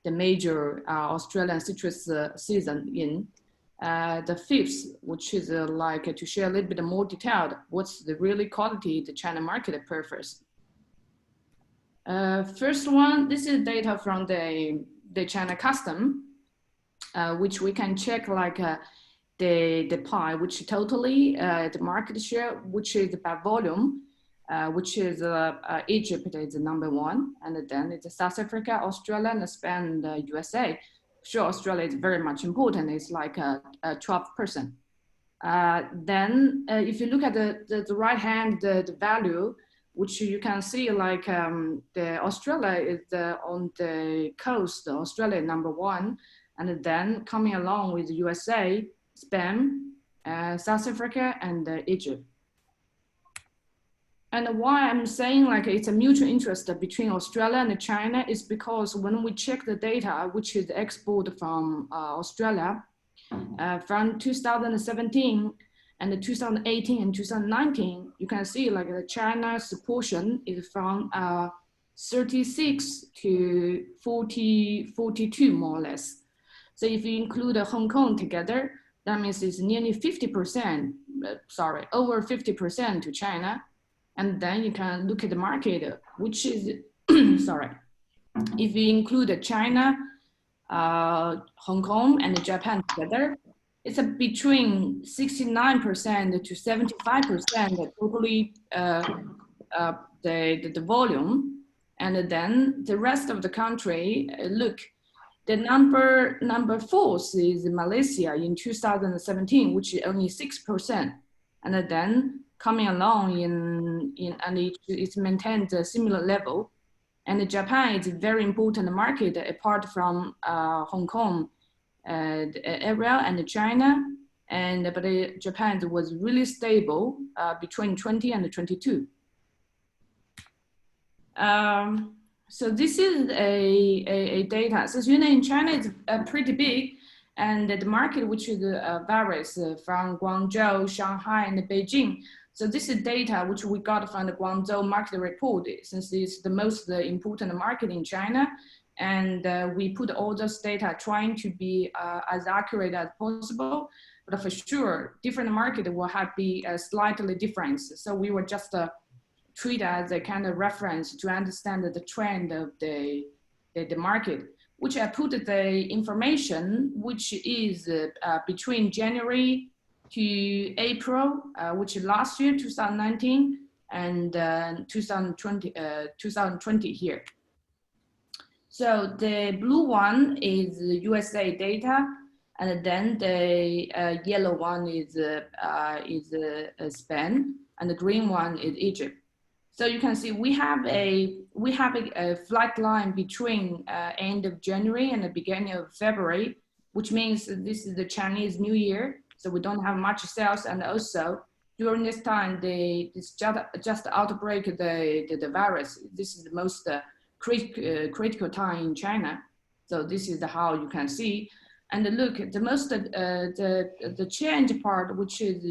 the major Australian citrus season in. The fifth, which is like to share a little bit more detailed, what's the really quality the China market prefers. First one, this is data from the China custom, which we can check like the pie, which totally the market share, which is by volume, which is Egypt is the #1, and then it's South Africa, Australia, and Spain, and USA. Sure, Australia is very much important. It's like 12%. Then if you look at the right hand, the value, which you can see like the Australia is on the coast, Australia #1, and then coming along with USA, Spain, South Africa, and Egypt. And why I'm saying like it's a mutual interest between Australia and China is because when we check the data, which is export from Australia, from 2017 and 2018 and 2019, you can see like China's portion is from 36 to 42 more or less. So if you include Hong Kong together, that means it's nearly 50%, over 50% to China. And then you can look at the market, which is, sorry, if you include China, Hong Kong, and Japan together, it's between 69% to 75% totally the volume. And then the rest of the country, look, the number 4 is Malaysia in 2017, which is only 6%. And then coming along and it's maintained a similar level. And Japan is a very important market apart from Hong Kong area and China. But Japan was really stable between 20 and 22. So this is a data. So you know, in China, it's pretty big. And the market, which is varies from Guangzhou, Shanghai, and Beijing. So this is data which we got from the Guangzhou market report, since it's the most important market in China. And we put all those data trying to be as accurate as possible. But for sure, different market will be slightly different. So we were just treat as a kind of reference to understand the trend of the market, which I put the information, which is between January to April, which is last year, 2019, and 2020 here. So the blue one is the USA data, and then the yellow one is Spain, and the green one is Egypt. So you can see we have a flat line between end of January and the beginning of February, which means this is the Chinese New Year. So we don't have much sales, and also during this time, it's just outbreak the virus. This is the most critical time in China. So this is how you can see. And look, the most the change part, which is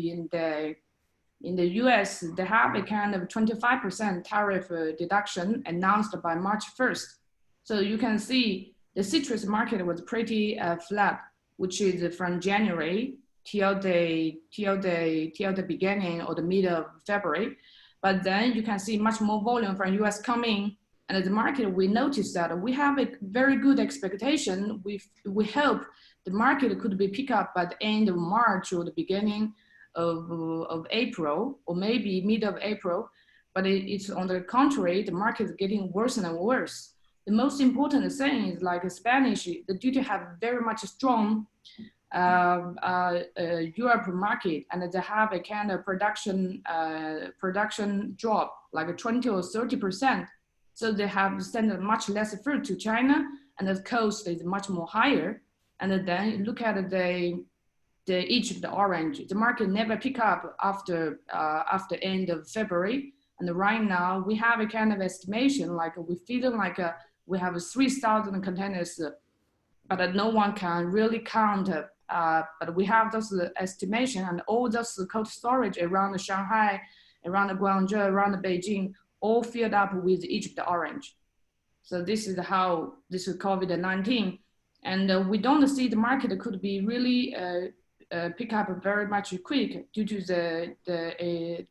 in the US, they have a kind of 25% tariff deduction announced by March 1st. So you can see the citrus market was pretty flat, which is from January till the beginning or the middle of February. But then you can see much more volume from US coming. And the market, we noticed that we have a very good expectation. We hope the market could be picked up by the end of March or the beginning of April, or maybe mid of April. But it's on the contrary, the market is getting worse and worse. The most important thing is like Spanish, due to have very much strong Europe market, and they have a kind of production drop, like a 20 or 30%. So they have sent much less fruit to China, and the cost is much more higher. And then look at the Egypt, the orange, the market never pick up after end of February. And right now we have a kind of estimation, like we feeling like we have 3,000 containers, but no one can really count. But we have those estimation, and all those cold storage around Shanghai, around Guangzhou, around Beijing, all filled up with Egypt orange. So this is how this is COVID-19. And we don't see the market could be really pick up very much quick due to the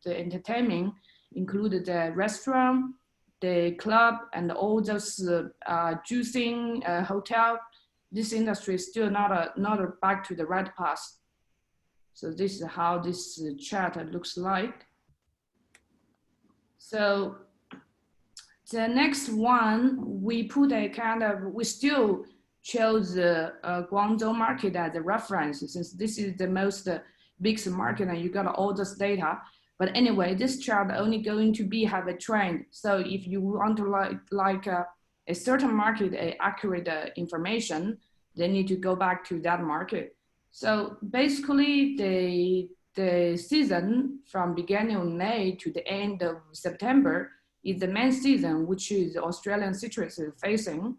entertainment, included the restaurant, the club, and all those juicing hotel. This industry is still not back to the right path. So this is how this chart looks like. So the next one, we put a kind of, we still chose the Guangzhou market as a reference, since this is the most biggest market and you got all this data. But anyway, this chart only going to be have a trend. So if you want to like a certain market, accurate information, they need to go back to that market. So basically the season from beginning of May to the end of September is the main season, which is Australian citrus is facing,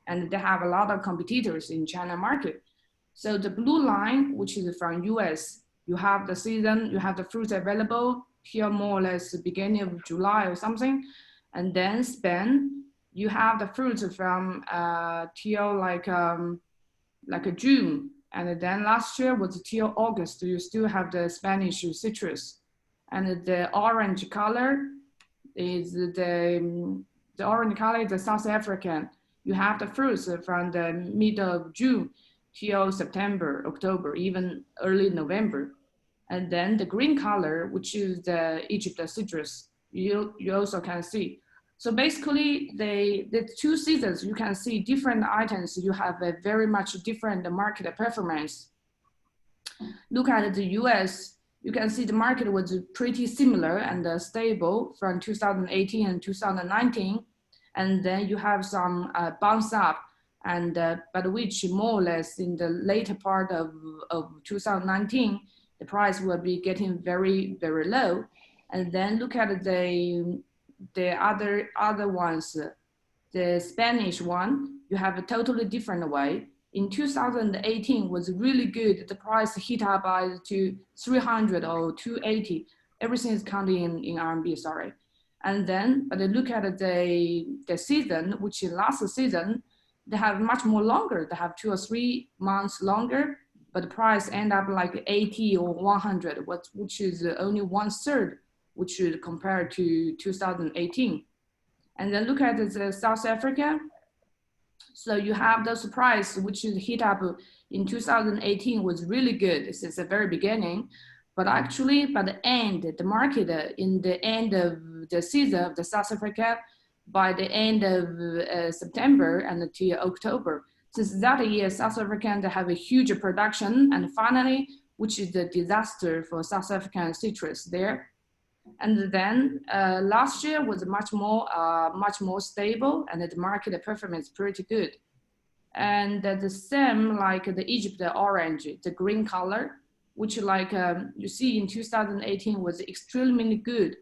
and they have a lot of competitors in China market. So the blue line, which is from US, you have the season, you have the fruits available here more or less the beginning of July or something. And then Spain, you have the fruits from till like a June. And then last year was till August, you still have the Spanish citrus. And the orange color is the orange color is the South African. You have the fruits from the middle of June till September, October, even early November. And then the green color, which is the Egypt citrus, you also can see. So basically, the two seasons, you can see different items. You have a very much different market performance. Look at the US, you can see the market was pretty similar and stable from 2018 and 2019. And then you have some bounce up, and but which more or less in the later part of 2019, the price will be getting very, very low. And then look at the other ones, the Spanish one, you have a totally different way. In 2018 was really good. The price hit up by to 300 or 280. Everything is counting in RMB, sorry. And then, but look at the season, which is last season, they have much more longer. They have 2 or 3 months longer, but the price end up like 80 or 100, which is only 1/3, which is compared to 2018. And then look at the South Africa. So you have the price, which is hit up in 2018 was really good since the very beginning. But actually, by the end, the market in the end of the season of the South Africa, by the end of September and until October, since that year, South African, they have a huge production, and finally, which is the disaster for South African citrus there. And then last year was much more stable, and the market performance pretty good. And the same like the Egypt, the orange, the green color, which like you see in 2018 was extremely good.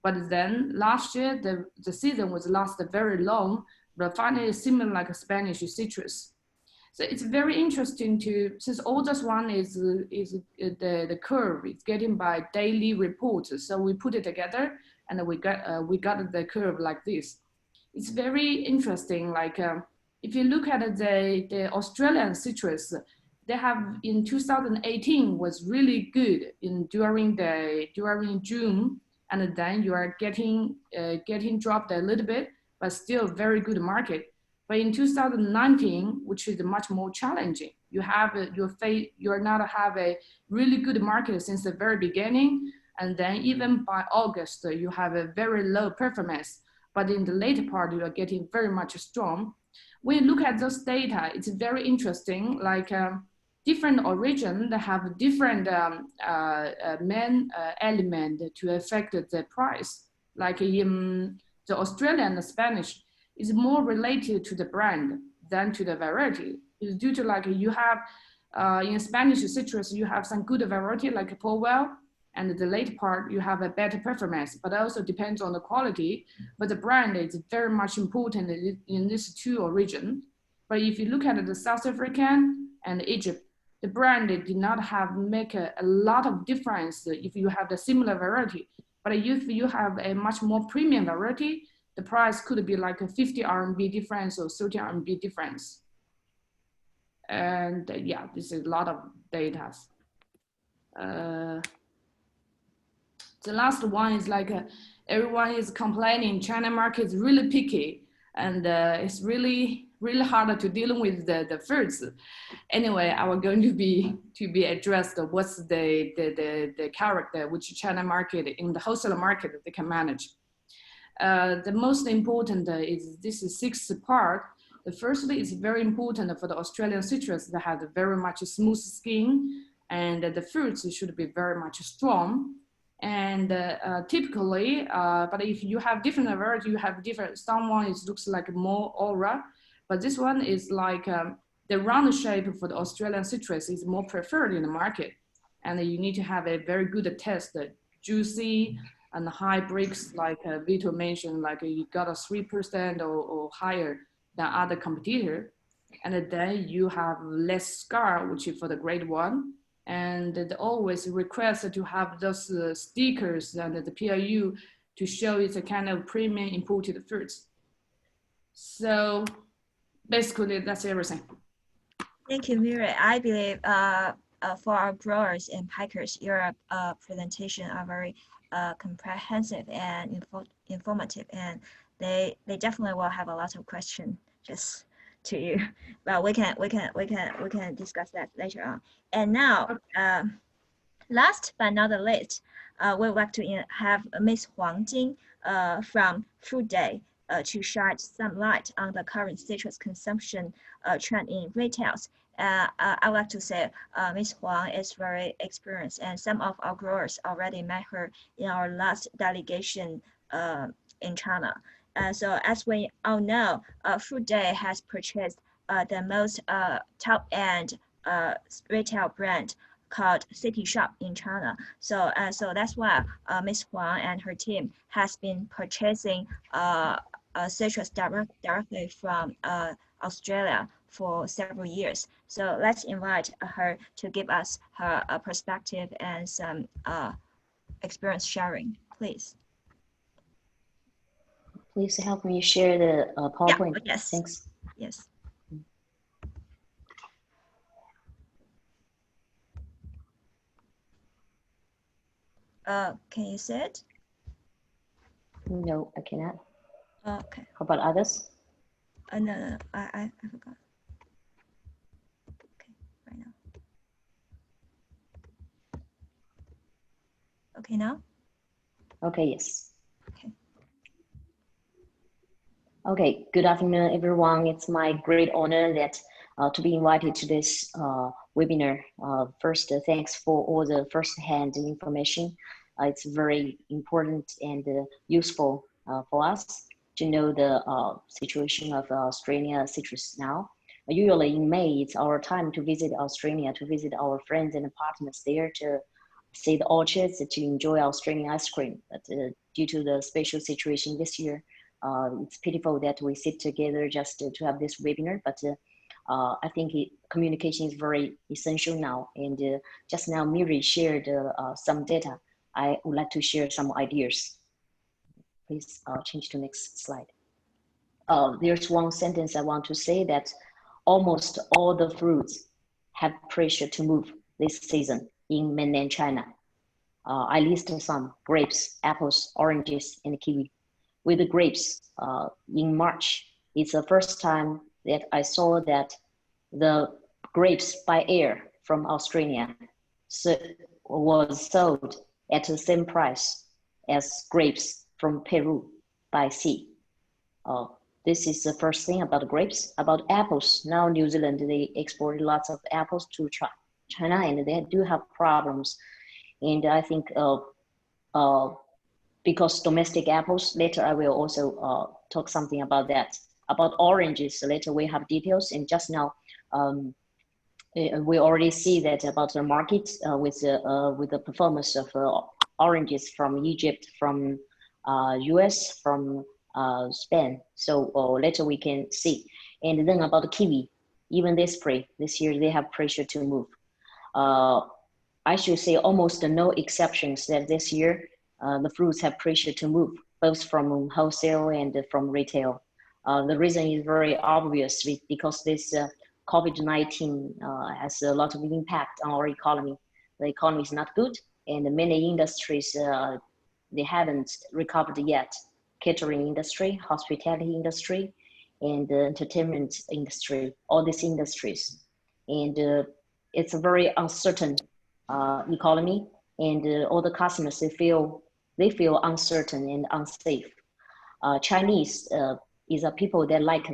But then last year, the season was lasted very long, but finally similar like a Spanish citrus. So it's very interesting to, since all this one is the curve, it's getting by daily reports. So we put it together and we got the curve like this. It's very interesting. Like if you look at the Australian citrus, they have in 2018 was really good during June, and then you are getting dropped a little bit, but still very good market. But in 2019, which is much more challenging, you are not have a really good market since the very beginning, and then even by August you have a very low performance. But in the later part, you are getting very much strong. When you look at those data, it's very interesting. Like different origin, they have different main element to affect the price. Like in the Australian, the Spanish, is more related to the brand than to the variety. It's due to like you have, in Spanish citrus, you have some good variety like Powell, and the late part, you have a better performance, but also depends on the quality. But the brand is very much important in these two origins. But if you look at the South African and Egypt, the brand did not make a lot of difference if you have the similar variety. But if you have a much more premium variety, the price could be like a 50 RMB difference or 30 RMB difference. And yeah, this is a lot of data. The last one is like everyone is complaining China market is really picky, and it's really hard to deal with the fruits. Anyway, I was going to be addressed what's the character which China market in the wholesale market they can manage. The most important is this is sixth part. The firstly is very important for the Australian citrus that has very much smooth skin, and the fruits should be very much strong. And typically, but if you have different variety, you have different, someone it looks like more aura, but this one is like the round shape for the Australian citrus is more preferred in the market. And you need to have a very good taste, juicy and high breaks, like Vito mentioned, like you got a 3% or higher than other competitor. And then you have less scar, which is for the grade 1. And it always request to have those stickers and the PIU to show it's a kind of premium imported fruits. So basically that's everything. Thank you, Miri. I believe for our growers and packers, your presentation are very comprehensive and informative, and they definitely will have a lot of questions just to you, but we can discuss that later on. And now, last but not the least, we would like to have Ms. Huang Jing from Food Day to shed some light on the current citrus consumption trend in retails. I would like to say Ms. Huang is very experienced, and some of our growers already met her in our last delegation in China. So as we all know, Food Day has purchased the most top-end retail brand called City Shop in China. So that's why Ms. Huang and her team has been purchasing citrus directly from Australia for several years. So let's invite her to give us her perspective and some experience sharing, please. Please help me share the PowerPoint. Yeah, yes. Thanks. Yes. Can you see it? No, I cannot. Okay. How about others? No, I forgot. Okay, right now. Okay, now? Okay, yes. Okay. Okay, good afternoon, everyone. It's my great honor that to be invited to this webinar. First, thanks for all the first-hand information. It's very important and useful for us to know the situation of Australia citrus now. Usually in May, it's our time to visit Australia, to visit our friends and partners there, to see the orchards, to enjoy Australian ice cream. But due to the special situation this year, it's pitiful that we sit together just to have this webinar, but I think communication is very essential now. And just now, Miri shared some data. I would like to share some ideas. Please change to next slide. There's one sentence I want to say, that almost all the fruits have pressure to move this season in mainland China. I listed some: grapes, apples, oranges, and kiwi. With the grapes, in March, it's the first time that I saw that the grapes by air from Australia was sold at the same price as grapes from Peru by sea. This is the first thing about grapes. About apples, now New Zealand, they export lots of apples to China, and they do have problems. And I think because domestic apples, later I will also talk something about that. About oranges, later we have details. And just now, we already see that about the market with the performance of oranges from Egypt, from US, from Spain. So later we can see. And then about the kiwi, even this year they have pressure to move. I should say almost no exceptions that this year the fruits have pressure to move, both from wholesale and from retail. The reason is very obvious, because this COVID-19 has a lot of impact on our economy. the economy is not good, and many industries, they haven't recovered yet. Catering industry, hospitality industry, and the entertainment industry, all these industries. And it's a very uncertain economy, and all the customers, they feel uncertain and unsafe. Chinese is a people that like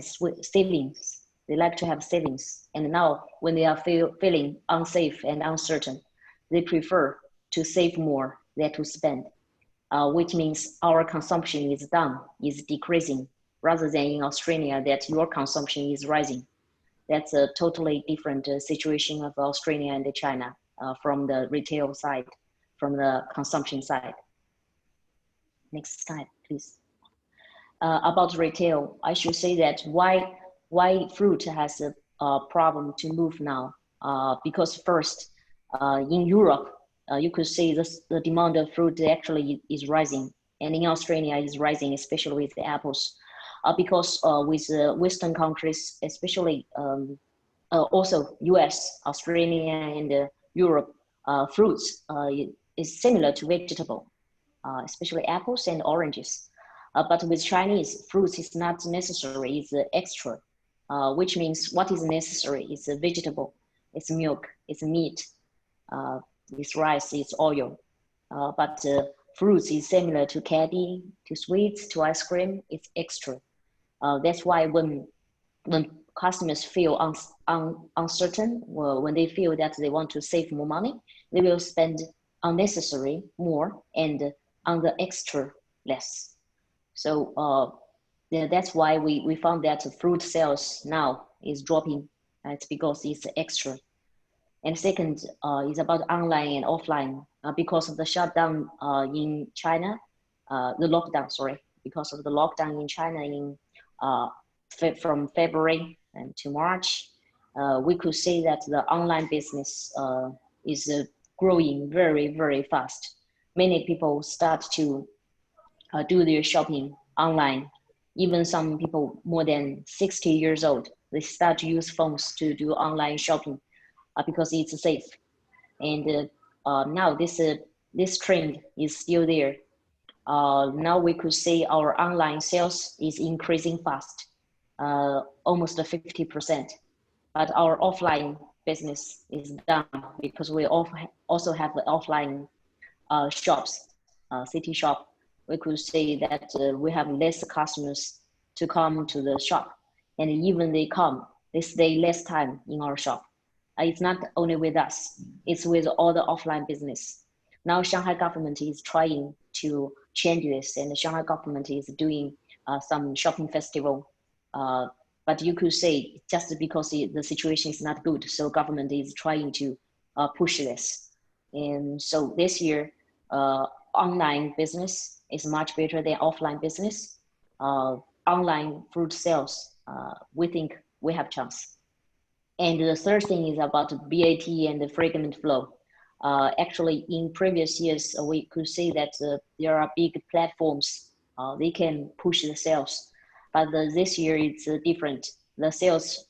savings. They like to have savings. And now when they are feeling unsafe and uncertain, they prefer to save more than to spend, which means our consumption is down, is decreasing, rather than in Australia that your consumption is rising. That's a totally different situation of Australia and China from the retail side, from the consumption side. Next slide, please. About retail, I should say that why fruit has a problem to move now? Because first, in Europe, you could see the demand of fruit actually is rising, and in Australia is rising, especially with the apples, because with Western countries, especially also US, Australia, and Europe, fruits is similar to vegetable, especially apples and oranges. But with Chinese, fruits is not necessary, it's extra, which means what is necessary is a vegetable, it's milk, it's meat, it's rice, it's oil. But fruits is similar to candy, to sweets, to ice cream, it's extra. That's why when customers feel uncertain, well, when they feel that they want to save more money, they will spend unnecessary more and on the extra less. So yeah, that's why we found that fruit sales now is dropping. It's because it's extra. And second is about online and offline. Because of the shutdown in China, the lockdown, sorry, because of the lockdown in China in from February and to March, we could see that the online business is growing very, very fast. Many people start to do their shopping online. Even some people more than 60 years old, they start to use phones to do online shopping because it's safe. And now this trend is still there. Now we could see our online sales is increasing fast, almost 50%. But our offline business is down because we also have the offline shops, city shop. We could say that we have less customers to come to the shop, and even they come, they stay less time in our shop. It's not only with us, it's with all the offline business. Now Shanghai government is trying to change this, and the Shanghai government is doing some shopping festival. But you could say just because the situation is not good, so government is trying to push this. And so this year, online business is much better than offline business. Online fruit sales, we think we have chance. And the third thing is about BAT and the fragment flow. Actually, in previous years, we could see that there are big platforms. They can push the sales. But this year it's different. The sales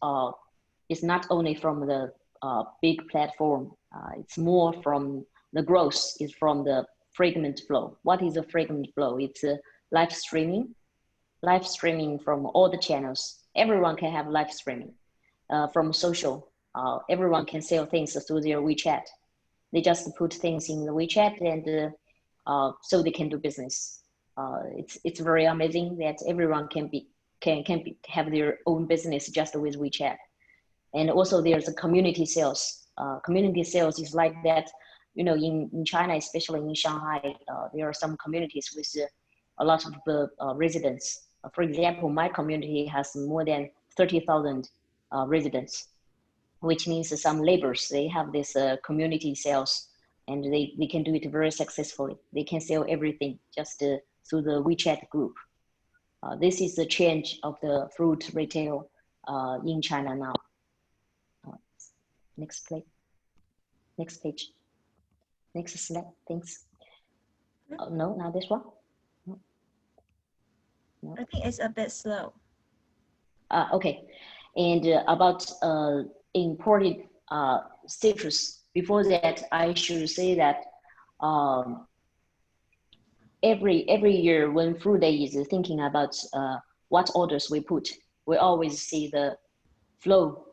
is not only from the big platform. It's more from the growth is from the fragment flow. What is a fragment flow? It's live streaming from all the channels. Everyone can have live streaming from social. Everyone can sell things through their WeChat. They just put things in the WeChat, and so they can do business. It's very amazing that everyone can have their own business just with WeChat. And also there's a community sales. Community sales is like that. You know, in China, especially in Shanghai, there are some communities with a lot of residents. For example, my community has more than 30,000 residents, which means some neighbors, they have this community sales, and they can do it very successfully. They can sell everything just through the WeChat group. This is the change of the fruit retail in China now. Next page. Next page. Next slide, thanks. No, not this one. No. No. I think it's a bit slow. Okay, and about imported citrus before that, I should say that every year when Fruit Day is thinking about what orders we put, we always see the flow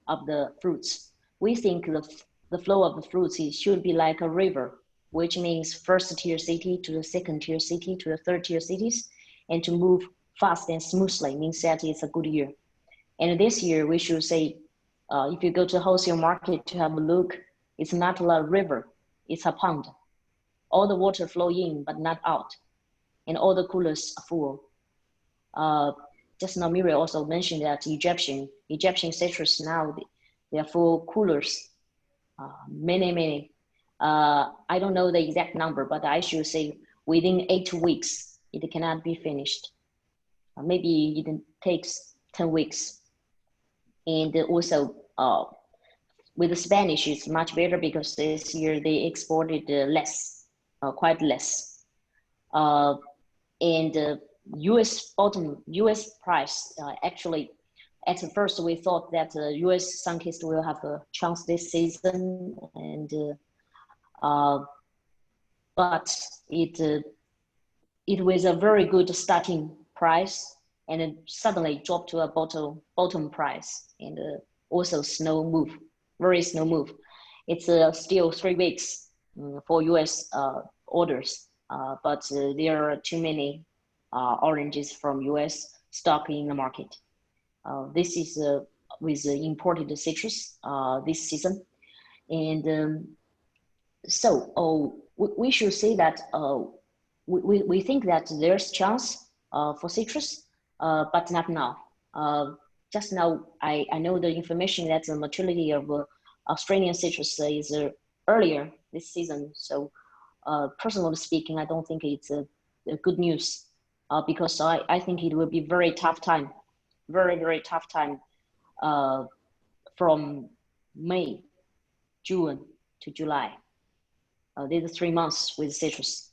of the fruits. We think the flow of the fruits should be like a river, which means first tier city to the second tier city to the third tier cities, and to move fast and smoothly means that it's a good year. And this year we should say, if you go to wholesale market to have a look, it's not a river, it's a pond. All the water flow in, but not out. And all the coolers are full. Just now Miriam also mentioned that Egyptian citrus now, they are full coolers, many. I don't know the exact number, but I should say within 8 weeks, it cannot be finished. Maybe it takes 10 weeks. And also with the Spanish, it's much better because this year they exported less, quite less. And US price, actually, at first we thought that US Sunkist will have a chance this season, and but it was a very good starting price, and it suddenly dropped to a bottom price, and also very slow move. It's still 3 weeks for US orders, but there are too many oranges from US stock in the market. This is with imported citrus this season. And so we should say that we think that there's chance for citrus, but not now. Just now, I know the information that the maturity of Australian citrus is earlier this season. So personally speaking, I don't think it's a good news because I think it will be very tough time, very tough time from May, June to July. These are 3 months with citrus.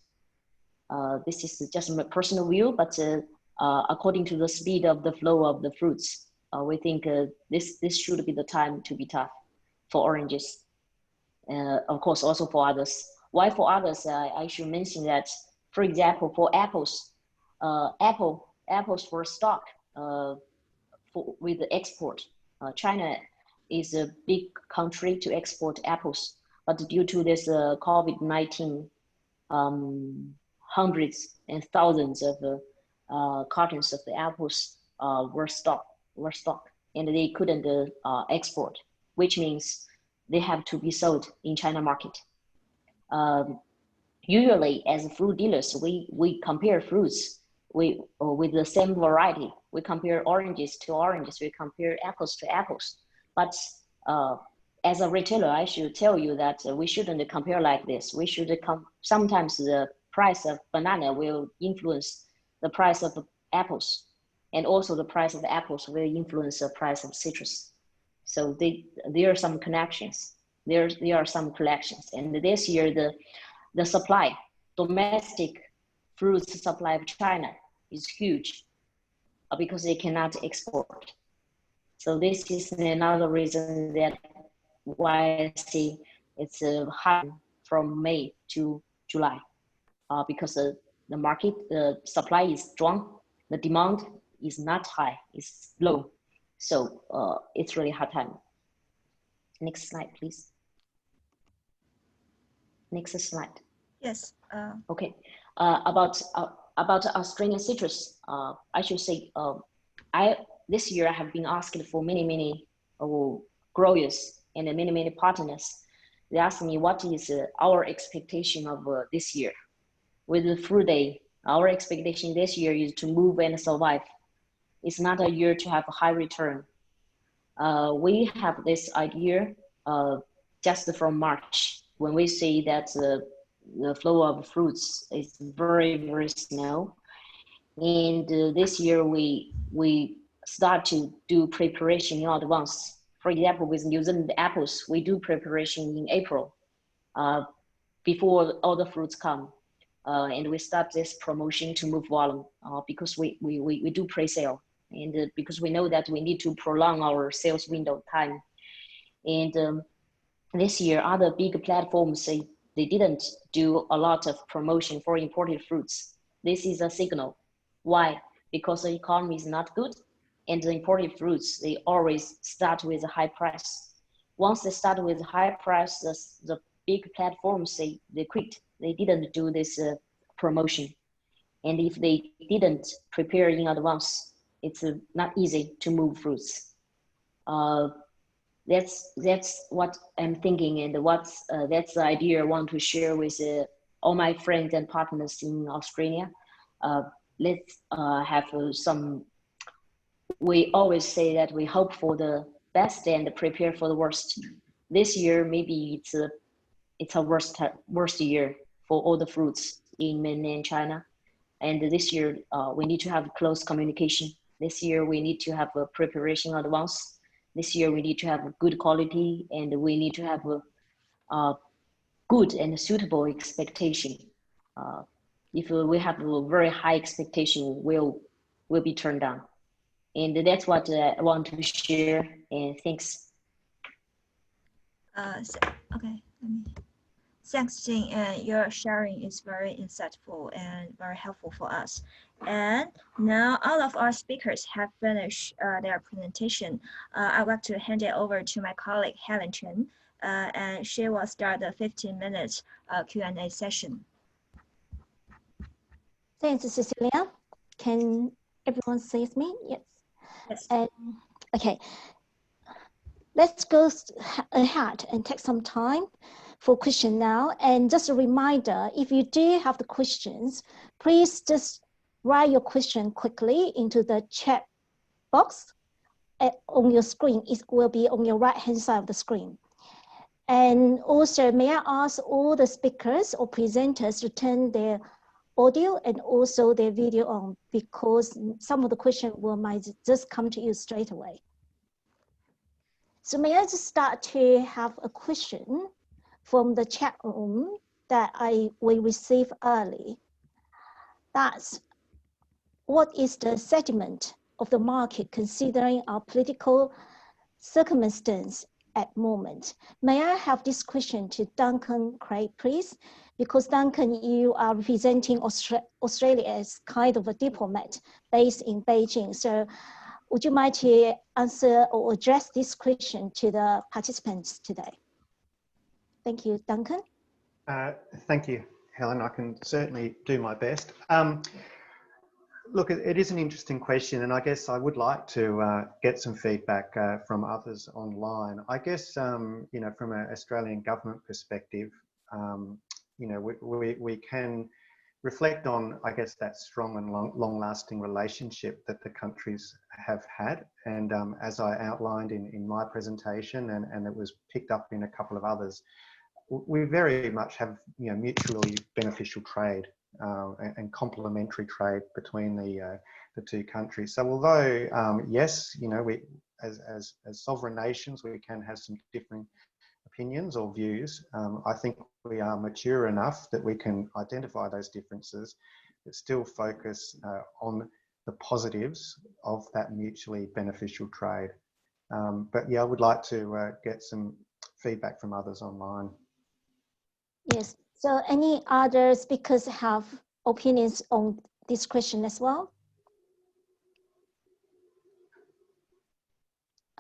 This is just my personal view, but according to the speed of the flow of the fruits, we think this should be the time to be tough for oranges. Of course, also for others. Why for others? I should mention that, for example, for apples, apples for stock with the export. China is a big country to export apples, but due to this COVID-19, hundreds and thousands of cartons of the apples were stocked, and they couldn't export, which means they have to be sold in China market. Usually, as fruit dealers, we compare fruits with the same variety. We compare oranges to oranges. We compare apples to apples. But as a retailer, I should tell you that we shouldn't compare like this. We should sometimes the price of banana will influence the price of apples, and also the price of the apples will influence the price of citrus. So there are some connections. There are some collections. And this year, the supply, domestic fruits supply of China is huge because they cannot export. So this is another reason that why I see it's high from May to July, because the market, the supply is strong, the demand is not high, it's low. So it's really hard time. Next slide, please. Next slide. Yes. Okay. About Australian citrus, I should say, this year I have been asked for many growers and many partners. They asked me what is our expectation of this year. With the Fruit Day, our expectation this year is to move and survive. It's not a year to have a high return. We have this idea just from March, when we see that the flow of fruits is very slow. And this year we start to do preparation in advance. For example, with New Zealand apples, we do preparation in April before all the fruits come. And we start this promotion to move volume because we do pre-sale, and because we know that we need to prolong our sales window time. And This year, other big platforms say they didn't do a lot of promotion for imported fruits. This is a signal. Why? Because the economy is not good, and the imported fruits, they always start with a high price. Once they start with high price, the big platforms say they quit. They didn't do this promotion. And if they didn't prepare in advance, it's not easy to move fruits. That's what I'm thinking, and that's the idea I want to share with all my friends and partners in Australia. Let's have some. We always say that we hope for the best and prepare for the worst. This year, maybe it's a worst year for all the fruits in mainland China. And this year, we need to have close communication. This year, we need to have a preparation advance. This year, we need to have a good quality, and we need to have a good and suitable expectation. If we have a very high expectation, we'll be turned down. And that's what I want to share. And thanks. Okay. Thanks, Jing. And your sharing is very insightful and very helpful for us. And now all of our speakers have finished their presentation. I'd like to hand it over to my colleague, Helen Chen, and she will start the 15 minutes Q&A session. Thanks, Cecelia. Can everyone see me? Yes. Yes. Okay. Let's go ahead and take some time for question now. And just a reminder, if you do have the questions, please just write your question quickly into the chat box on your screen. It will be on your right-hand side of the screen. And also, may I ask all the speakers or presenters to turn their audio and also their video on, because some of the questions might just come to you straight away. So may I just start to have a question from the chat room that we received early. That's, what is the sentiment of the market considering our political circumstance at the moment? May I have this question to Duncan Craig, please? Because Duncan, you are representing Australia as kind of a diplomat based in Beijing. So would you mind to answer or address this question to the participants today? Thank you, Duncan. Thank you, Helen. I can certainly do my best. Look, it is an interesting question, and I guess I would like to get some feedback from others online. I guess, you know, from an Australian government perspective, you know, we can reflect on, I guess, that strong and long-lasting relationship that the countries have had. And as I outlined in my presentation, and it was picked up in a couple of others, we very much have, you know, mutually beneficial trade and complementary trade between the two countries. So although, yes, you know, we as sovereign nations, we can have some differing opinions or views, I think we are mature enough that we can identify those differences, but still focus on the positives of that mutually beneficial trade. But yeah, I would like to get some feedback from others online. Yes, so any other speakers have opinions on this question as well?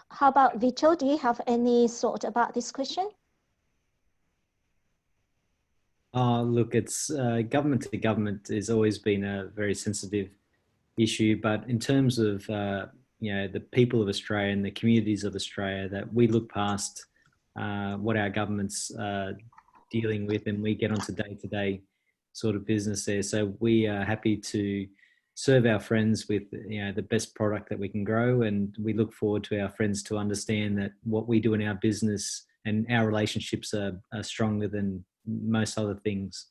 How about Vito? Do you have any thought about this question? Look, it's government to government has always been a very sensitive issue, but in terms of you know, the people of Australia and the communities of Australia, that we look past what our government's dealing with, and we get onto day-to-day sort of business there. So we are happy to serve our friends with, you know, the best product that we can grow, and we look forward to our friends to understand that what we do in our business and our relationships are stronger than most other things.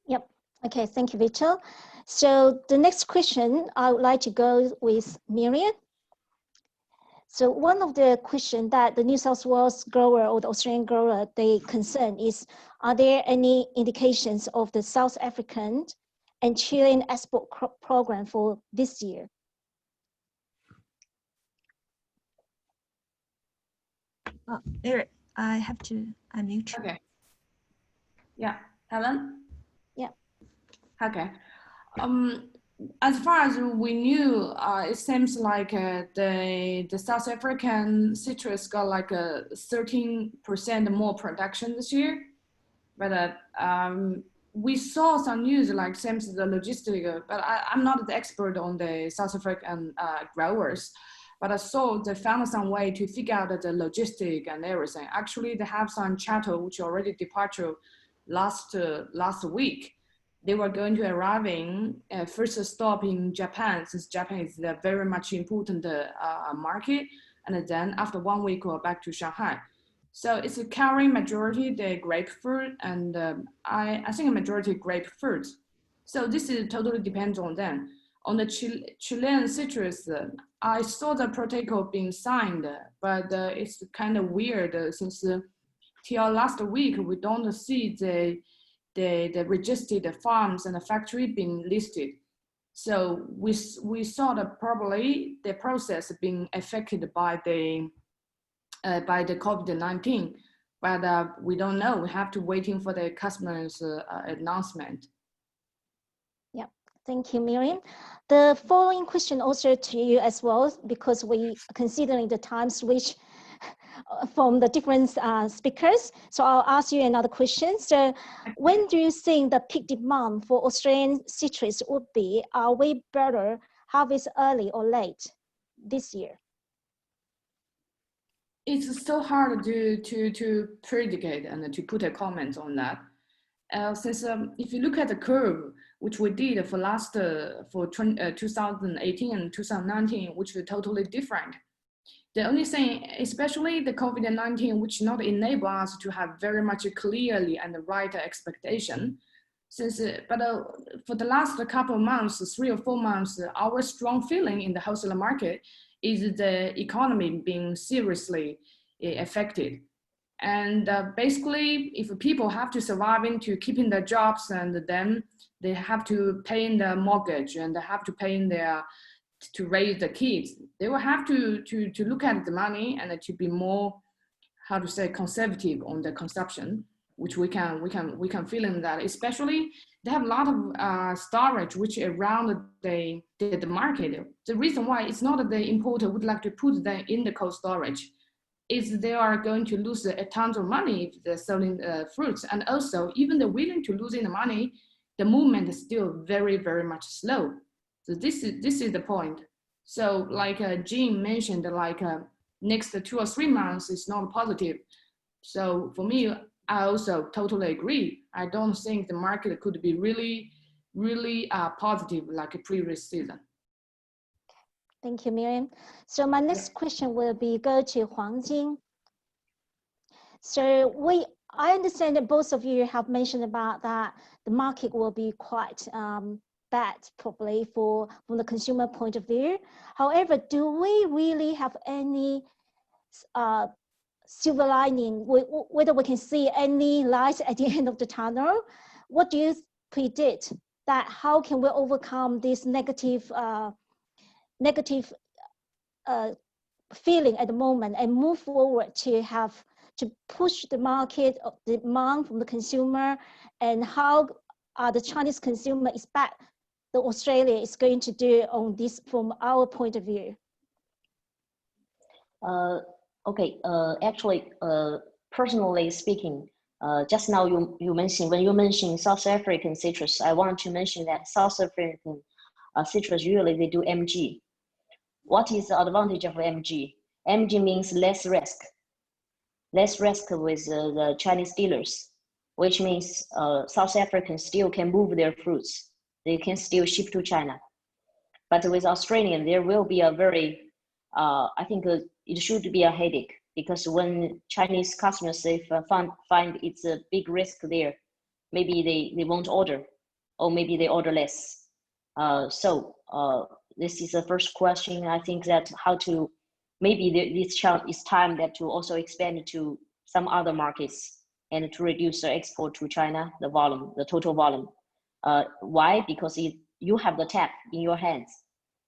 Yep. Okay, thank you, Vito. So the next question, I would like to go with Miriam. So one of the questions that the New South Wales grower or the Australian grower, they concern is, are there any indications of the South African and Chilean export program for this year? I have to unmute you. Okay. Yeah, Helen? Yeah. Okay. As far as we knew, it seems like the South African citrus got like a 13% more production this year. But we saw some news like seems the logistic, but I'm not the expert on the South African growers, but I saw they found some way to figure out the logistic and everything. Actually, they have some chattel which already departed last week. They were going to arriving first stop in Japan, since Japan is a very much important market, and then after 1 week we're back to Shanghai. So it's a carrying majority the grapefruit, and I think a majority grapefruit. So this is totally depends on them. On the Chilean citrus, I saw the protocol being signed, but it's kind of weird since till last week we don't see the registered farms and the factory being listed. So we saw that probably the process being affected by the COVID-19, but we don't know. We have to waiting for the customers' announcement. Yeah, thank you, Miriam. The following question also to you as well, because we considering the time switch from the different speakers. So I'll ask you another question. So when do you think the peak demand for Australian citrus would be? Are we better harvest early or late this year? It's so hard to predict and to put a comment on that. Since if you look at the curve, which we did for 2018 and 2019, which were totally different. The only thing, especially the COVID-19, which not enable us to have very much clearly and the right expectation. Since, but for the last couple of months, 3 or 4 months, our strong feeling in the wholesale market is the economy being seriously affected. And basically, if people have to survive into keeping their jobs, and then they have to pay in their mortgage and they have to pay in their to raise the kids, they will have to look at the money and to be more, how to say, conservative on the consumption, which we can feel in that. Especially they have a lot of storage which around the market. The reason why it's not that the importer would like to put them in the cold storage is they are going to lose a ton of money if they're selling fruits, and also even they're willing to losing the money, the movement is still very, very much slow. So this is the point. So like Jean mentioned, like next 2 or 3 months is not positive. So for me, I also totally agree. I don't think the market could be really, really positive like a previous season. Thank you, Miriam. So my next question will be go to Huang Jing. So I understand that both of you have mentioned about that the market will be quite bad probably from the consumer point of view. However, do we really have any silver lining, whether we can see any light at the end of the tunnel? What do you predict that how can we overcome this negative feeling at the moment and move forward to push the market demand from the consumer, and how the Chinese consumer expect the Australia is going to do on this from our point of view? Okay, actually, personally speaking, just now you mentioned, when you mentioned South African citrus, I want to mention that South African citrus, usually they do MG. What is the advantage of MG? MG means less risk with the Chinese dealers, which means South Africans still can move their fruits. They can still ship to China. But with Australian, there will be a very, I think it should be a headache, because when Chinese customers find it's a big risk there, maybe they won't order, or maybe they order less. So this is the first question. I think that how to, maybe this is time that to also expand to some other markets and to reduce the export to China, the volume, the total volume. Why? Because you have the tap in your hands,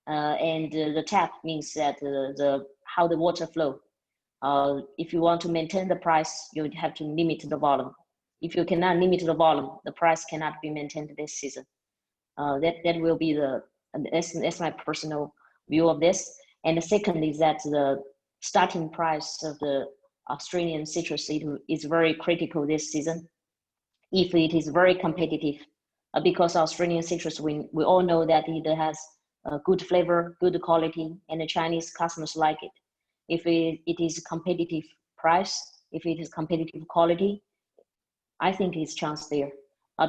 and the tap means that how the water flow. If you want to maintain the price, you would have to limit the volume. If you cannot limit the volume, the price cannot be maintained this season. That will be that's my personal view of this. And the second is that the starting price of the Australian citrus is very critical this season. If it is very competitive, because Australian citrus, we all know that it has good flavor, good quality, and the Chinese customers like it. If it is competitive price, if it is competitive quality, I think it's chance there.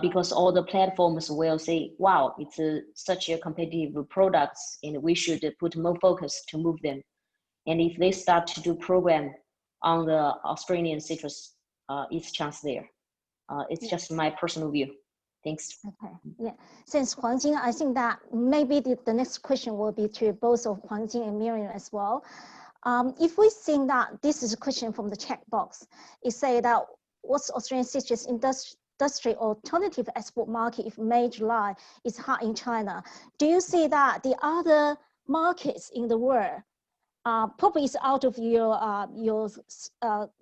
Because all the platforms will say, wow, it's such a competitive products, and we should put more focus to move them. And if they start to do program on the Australian citrus, it's chance there. It's just my personal view. Thanks. Okay. Yeah. Since Huang Jing, I think that maybe the next question will be to both of Huang Jing and Miriam as well. If we think that this is a question from the chat box, it say that what's Australian citrus industry alternative export market if May, July is hot in China? Do you see that the other markets in the world probably is out of your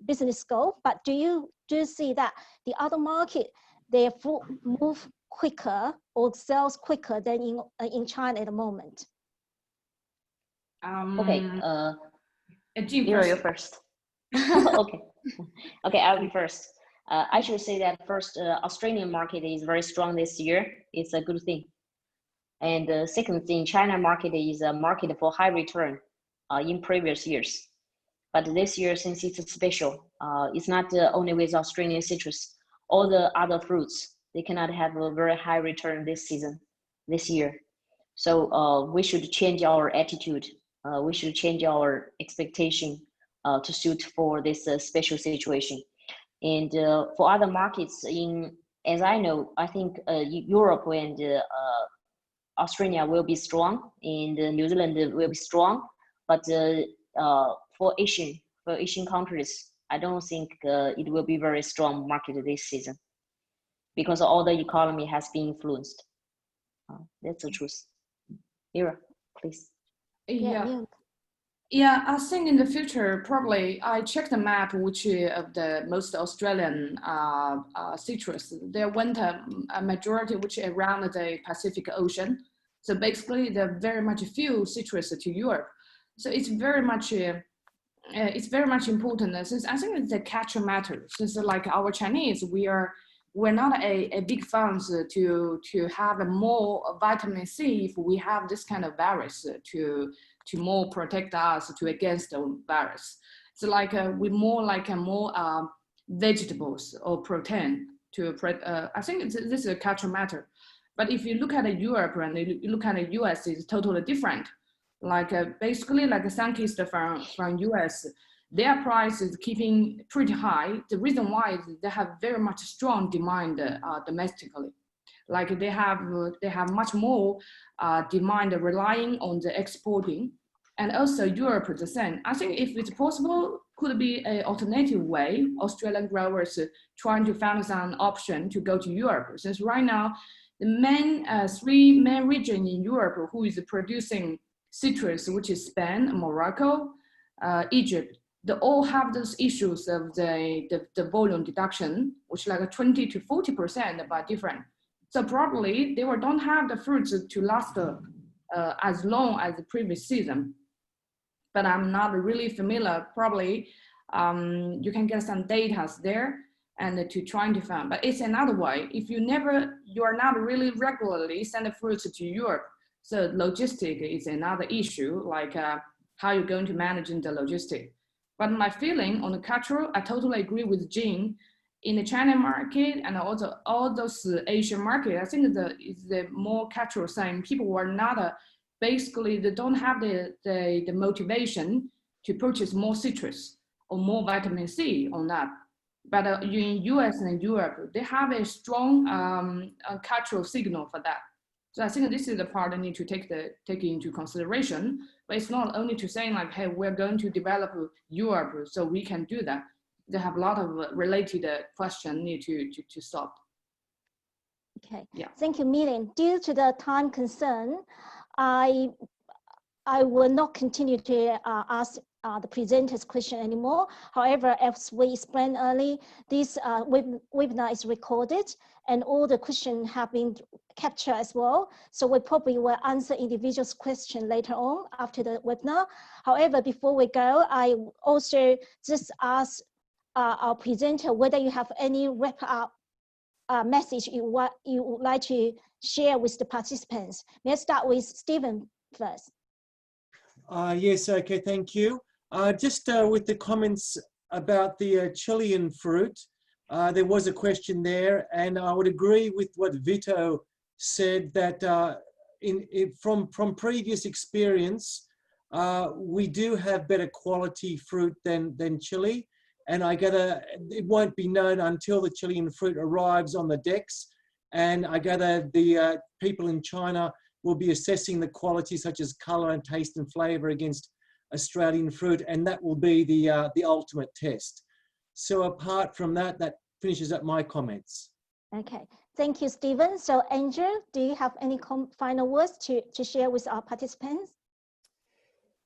business scope, but do you see that the other market, they move quicker or sells quicker than in China at the moment? Okay, you're first. Okay, I'll be first. I should say that first, Australian market is very strong this year. It's a good thing. And the second thing, China market is a market for high return in previous years. But this year, since it's special, it's not only with Australian citrus, all the other fruits, they cannot have a very high return this year. So we should change our attitude. We should change our expectation to suit for this special situation. And for other markets, as I know, I think Europe and Australia will be strong, and New Zealand will be strong. But for Asian countries, I don't think it will be very strong market this season, because all the economy has been influenced. That's the truth. Ira, please. Yeah, I think in the future, probably I checked the map, which of the most Australian citrus, there went a majority which around the Pacific Ocean. So basically, there are very much few citrus to Europe. So it's very much important. Since I think it's a catcher matter. Since like our Chinese, we're not a big fans to have a more vitamin C if we have this kind of virus to more protect us against the virus. So like we more like more vegetables or protein to I think this is a cultural matter. But if you look at Europe and you look at the US, it's totally different. Like basically like a Sunkist from US, their price is keeping pretty high. The reason why is they have very much strong demand domestically. Like they have much more demand relying on the exporting, and also Europe the same. I think if it's possible, could be an alternative way. Australian growers trying to find some option to go to Europe, since right now the three main regions in Europe who is producing citrus, which is Spain, Morocco, Egypt. They all have those issues of the volume deduction, which like a 20 to 40% but different. So probably they don't have the fruits to last as long as the previous season. But I'm not really familiar. Probably you can get some data there and to trying to find. But it's another way. If you are not really regularly sending fruits to Europe, so logistic is another issue, like how you're going to manage in the logistic. But my feeling on the cultural, I totally agree with Jing. In the China market and also all those Asian market, I think it's the more cultural thing. People are not basically they don't have the motivation to purchase more citrus or more vitamin C on that. But in US and Europe, they have a strong cultural signal for that. So I think this is the part I need to take into consideration. But it's not only to say like, hey, we're going to develop Europe, so we can do that. They have a lot of related questions need to solve. Okay. Yeah. Thank you, Miriam. Due to the time concern, I will not continue to ask the presenter's question anymore. However, as we explained earlier, this webinar is recorded and all the questions have been captured as well. So we probably will answer individuals' questions later on after the webinar. However, before we go, I also just ask our presenter whether you have any wrap-up message you would like to share with the participants. May I start with Stephen first? Yes, okay, thank you. Just with the comments about the Chilean fruit, there was a question there, and I would agree with what Vito said that from previous experience, we do have better quality fruit than Chile, and I gather it won't be known until the Chilean fruit arrives on the decks, and I gather the people in China will be assessing the quality such as color and taste and flavor against Australian fruit, and that will be the ultimate test. So apart from that, that finishes up my comments. Okay, thank you, Stephen. So Andrew, do you have any final words to share with our participants?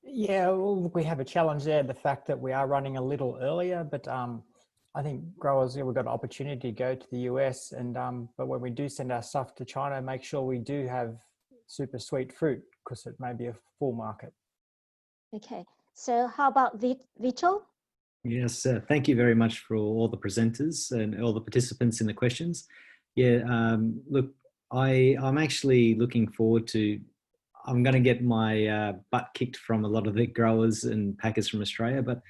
Yeah, well, we have a challenge there, the fact that we are running a little earlier, but I think growers, we've got an opportunity to go to the US, and but when we do send our stuff to China, make sure we do have super sweet fruit, because it may be a full market. Okay, so how about Vito? Yes, thank you very much for all the presenters and all the participants in the questions. Yeah, look, I'm actually looking forward to, I'm going to get my butt kicked from a lot of the growers and packers from Australia, but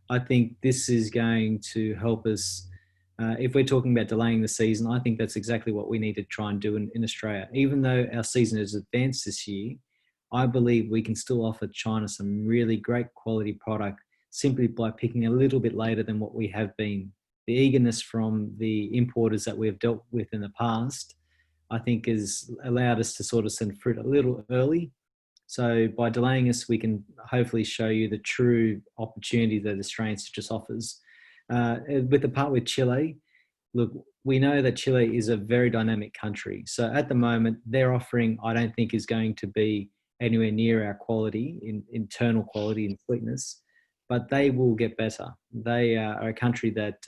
I think this is going to help us. If we're talking about delaying the season, I think that's exactly what we need to try and do in Australia. Even though our season is advanced this year, I believe we can still offer China some really great quality product simply by picking a little bit later than what we have been. The eagerness from the importers that we've dealt with in the past, I think, has allowed us to sort of send fruit a little early. So by delaying us, we can hopefully show you the true opportunity that Australian citrus offers. With the part with Chile, look, we know that Chile is a very dynamic country. So at the moment, their offering, I don't think, is going to be anywhere near our quality, in internal quality and sweetness, but they will get better. They are a country that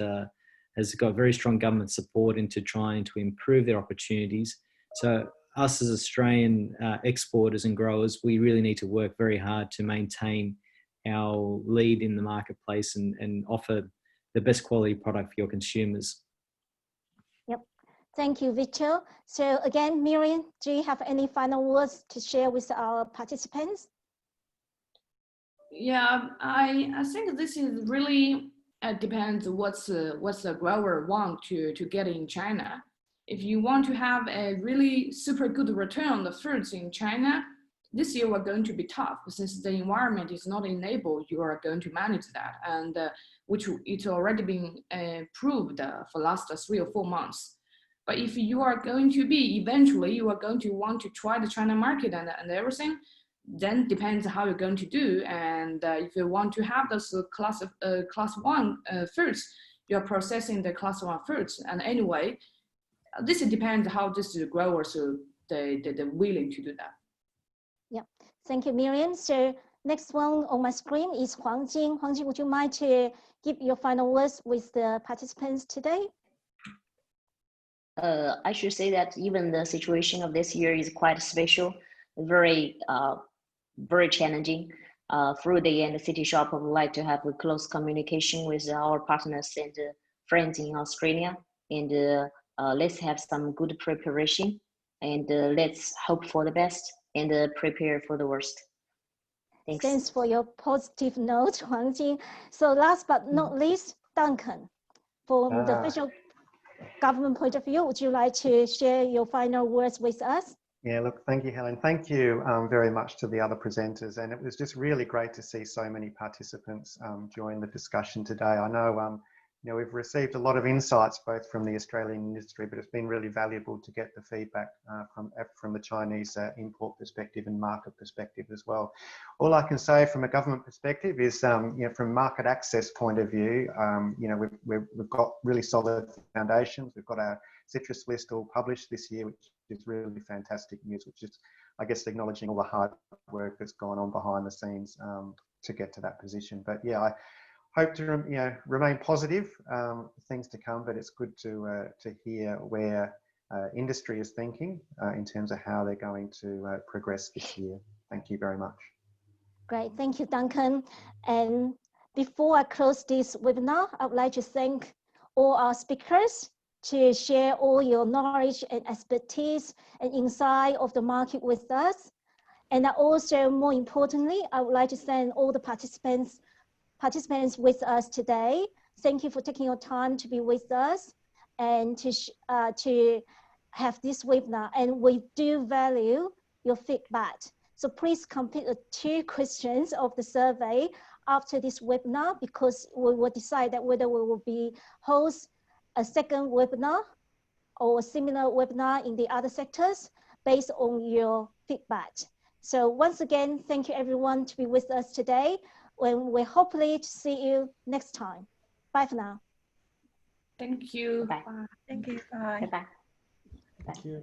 has got very strong government support into trying to improve their opportunities. So us as Australian exporters and growers, we really need to work very hard to maintain our lead in the marketplace and offer the best quality product for your consumers. Yep. Thank you, Vito. So again, Miriam, do you have any final words to share with our participants? Yeah, I think this is really depends what's the grower want to get in China. If you want to have a really super good return on the fruits in China, this year we're going to be tough since the environment is not enabled. You are going to manage that, and which it's already been proved for last 3 or 4 months. But if you are going to be eventually, you are going to want to try the China market and everything, then depends how you're going to do. And if you want to have those class 1 fruits, you're processing the class 1 fruits. And anyway, this depends how this growers they're willing to do that. Yeah, thank you, Miriam. So next one on my screen is Huang Jing. Huang Jing, would you mind to give your final words with the participants today? I should say that even the situation of this year is quite special, very challenging. Through the end City Shop, I would like to have a close communication with our partners and friends in Australia, and let's have some good preparation, and let's hope for the best and prepare for the worst. Thanks. Thanks for your positive note, Huang Jing. So last but not least, Duncan, from the federal government point of view, would you like to share your final words with us? Yeah, look, thank you, Helen. Thank you very much to the other presenters. And it was just really great to see so many participants join the discussion today. I know, we've received a lot of insights both from the Australian industry, but it's been really valuable to get the feedback from the Chinese import perspective and market perspective as well. All I can say from a government perspective is, from market access point of view, we've got really solid foundations. We've got our citrus list all published this year, which is really fantastic news, which is, I guess, acknowledging all the hard work that's gone on behind the scenes to get to that position. But yeah, I hope to remain positive, things to come, but it's good to hear where industry is thinking in terms of how they're going to progress this year. Thank you very much. Great, thank you, Duncan. And before I close this webinar, I would like to thank all our speakers to share all your knowledge and expertise and insight of the market with us. And also, more importantly, I would like to thank all the participants with us today. Thank you for taking your time to be with us and to have this webinar. And we do value your feedback. So please complete the 2 questions of the survey after this webinar, because we will decide that whether we will host a second webinar or a similar webinar in the other sectors based on your feedback. So once again, thank you everyone to be with us today, when we're hopefully to see you next time. Bye for now. Thank you. Bye. Thank you. Bye. Bye-bye. Thank you.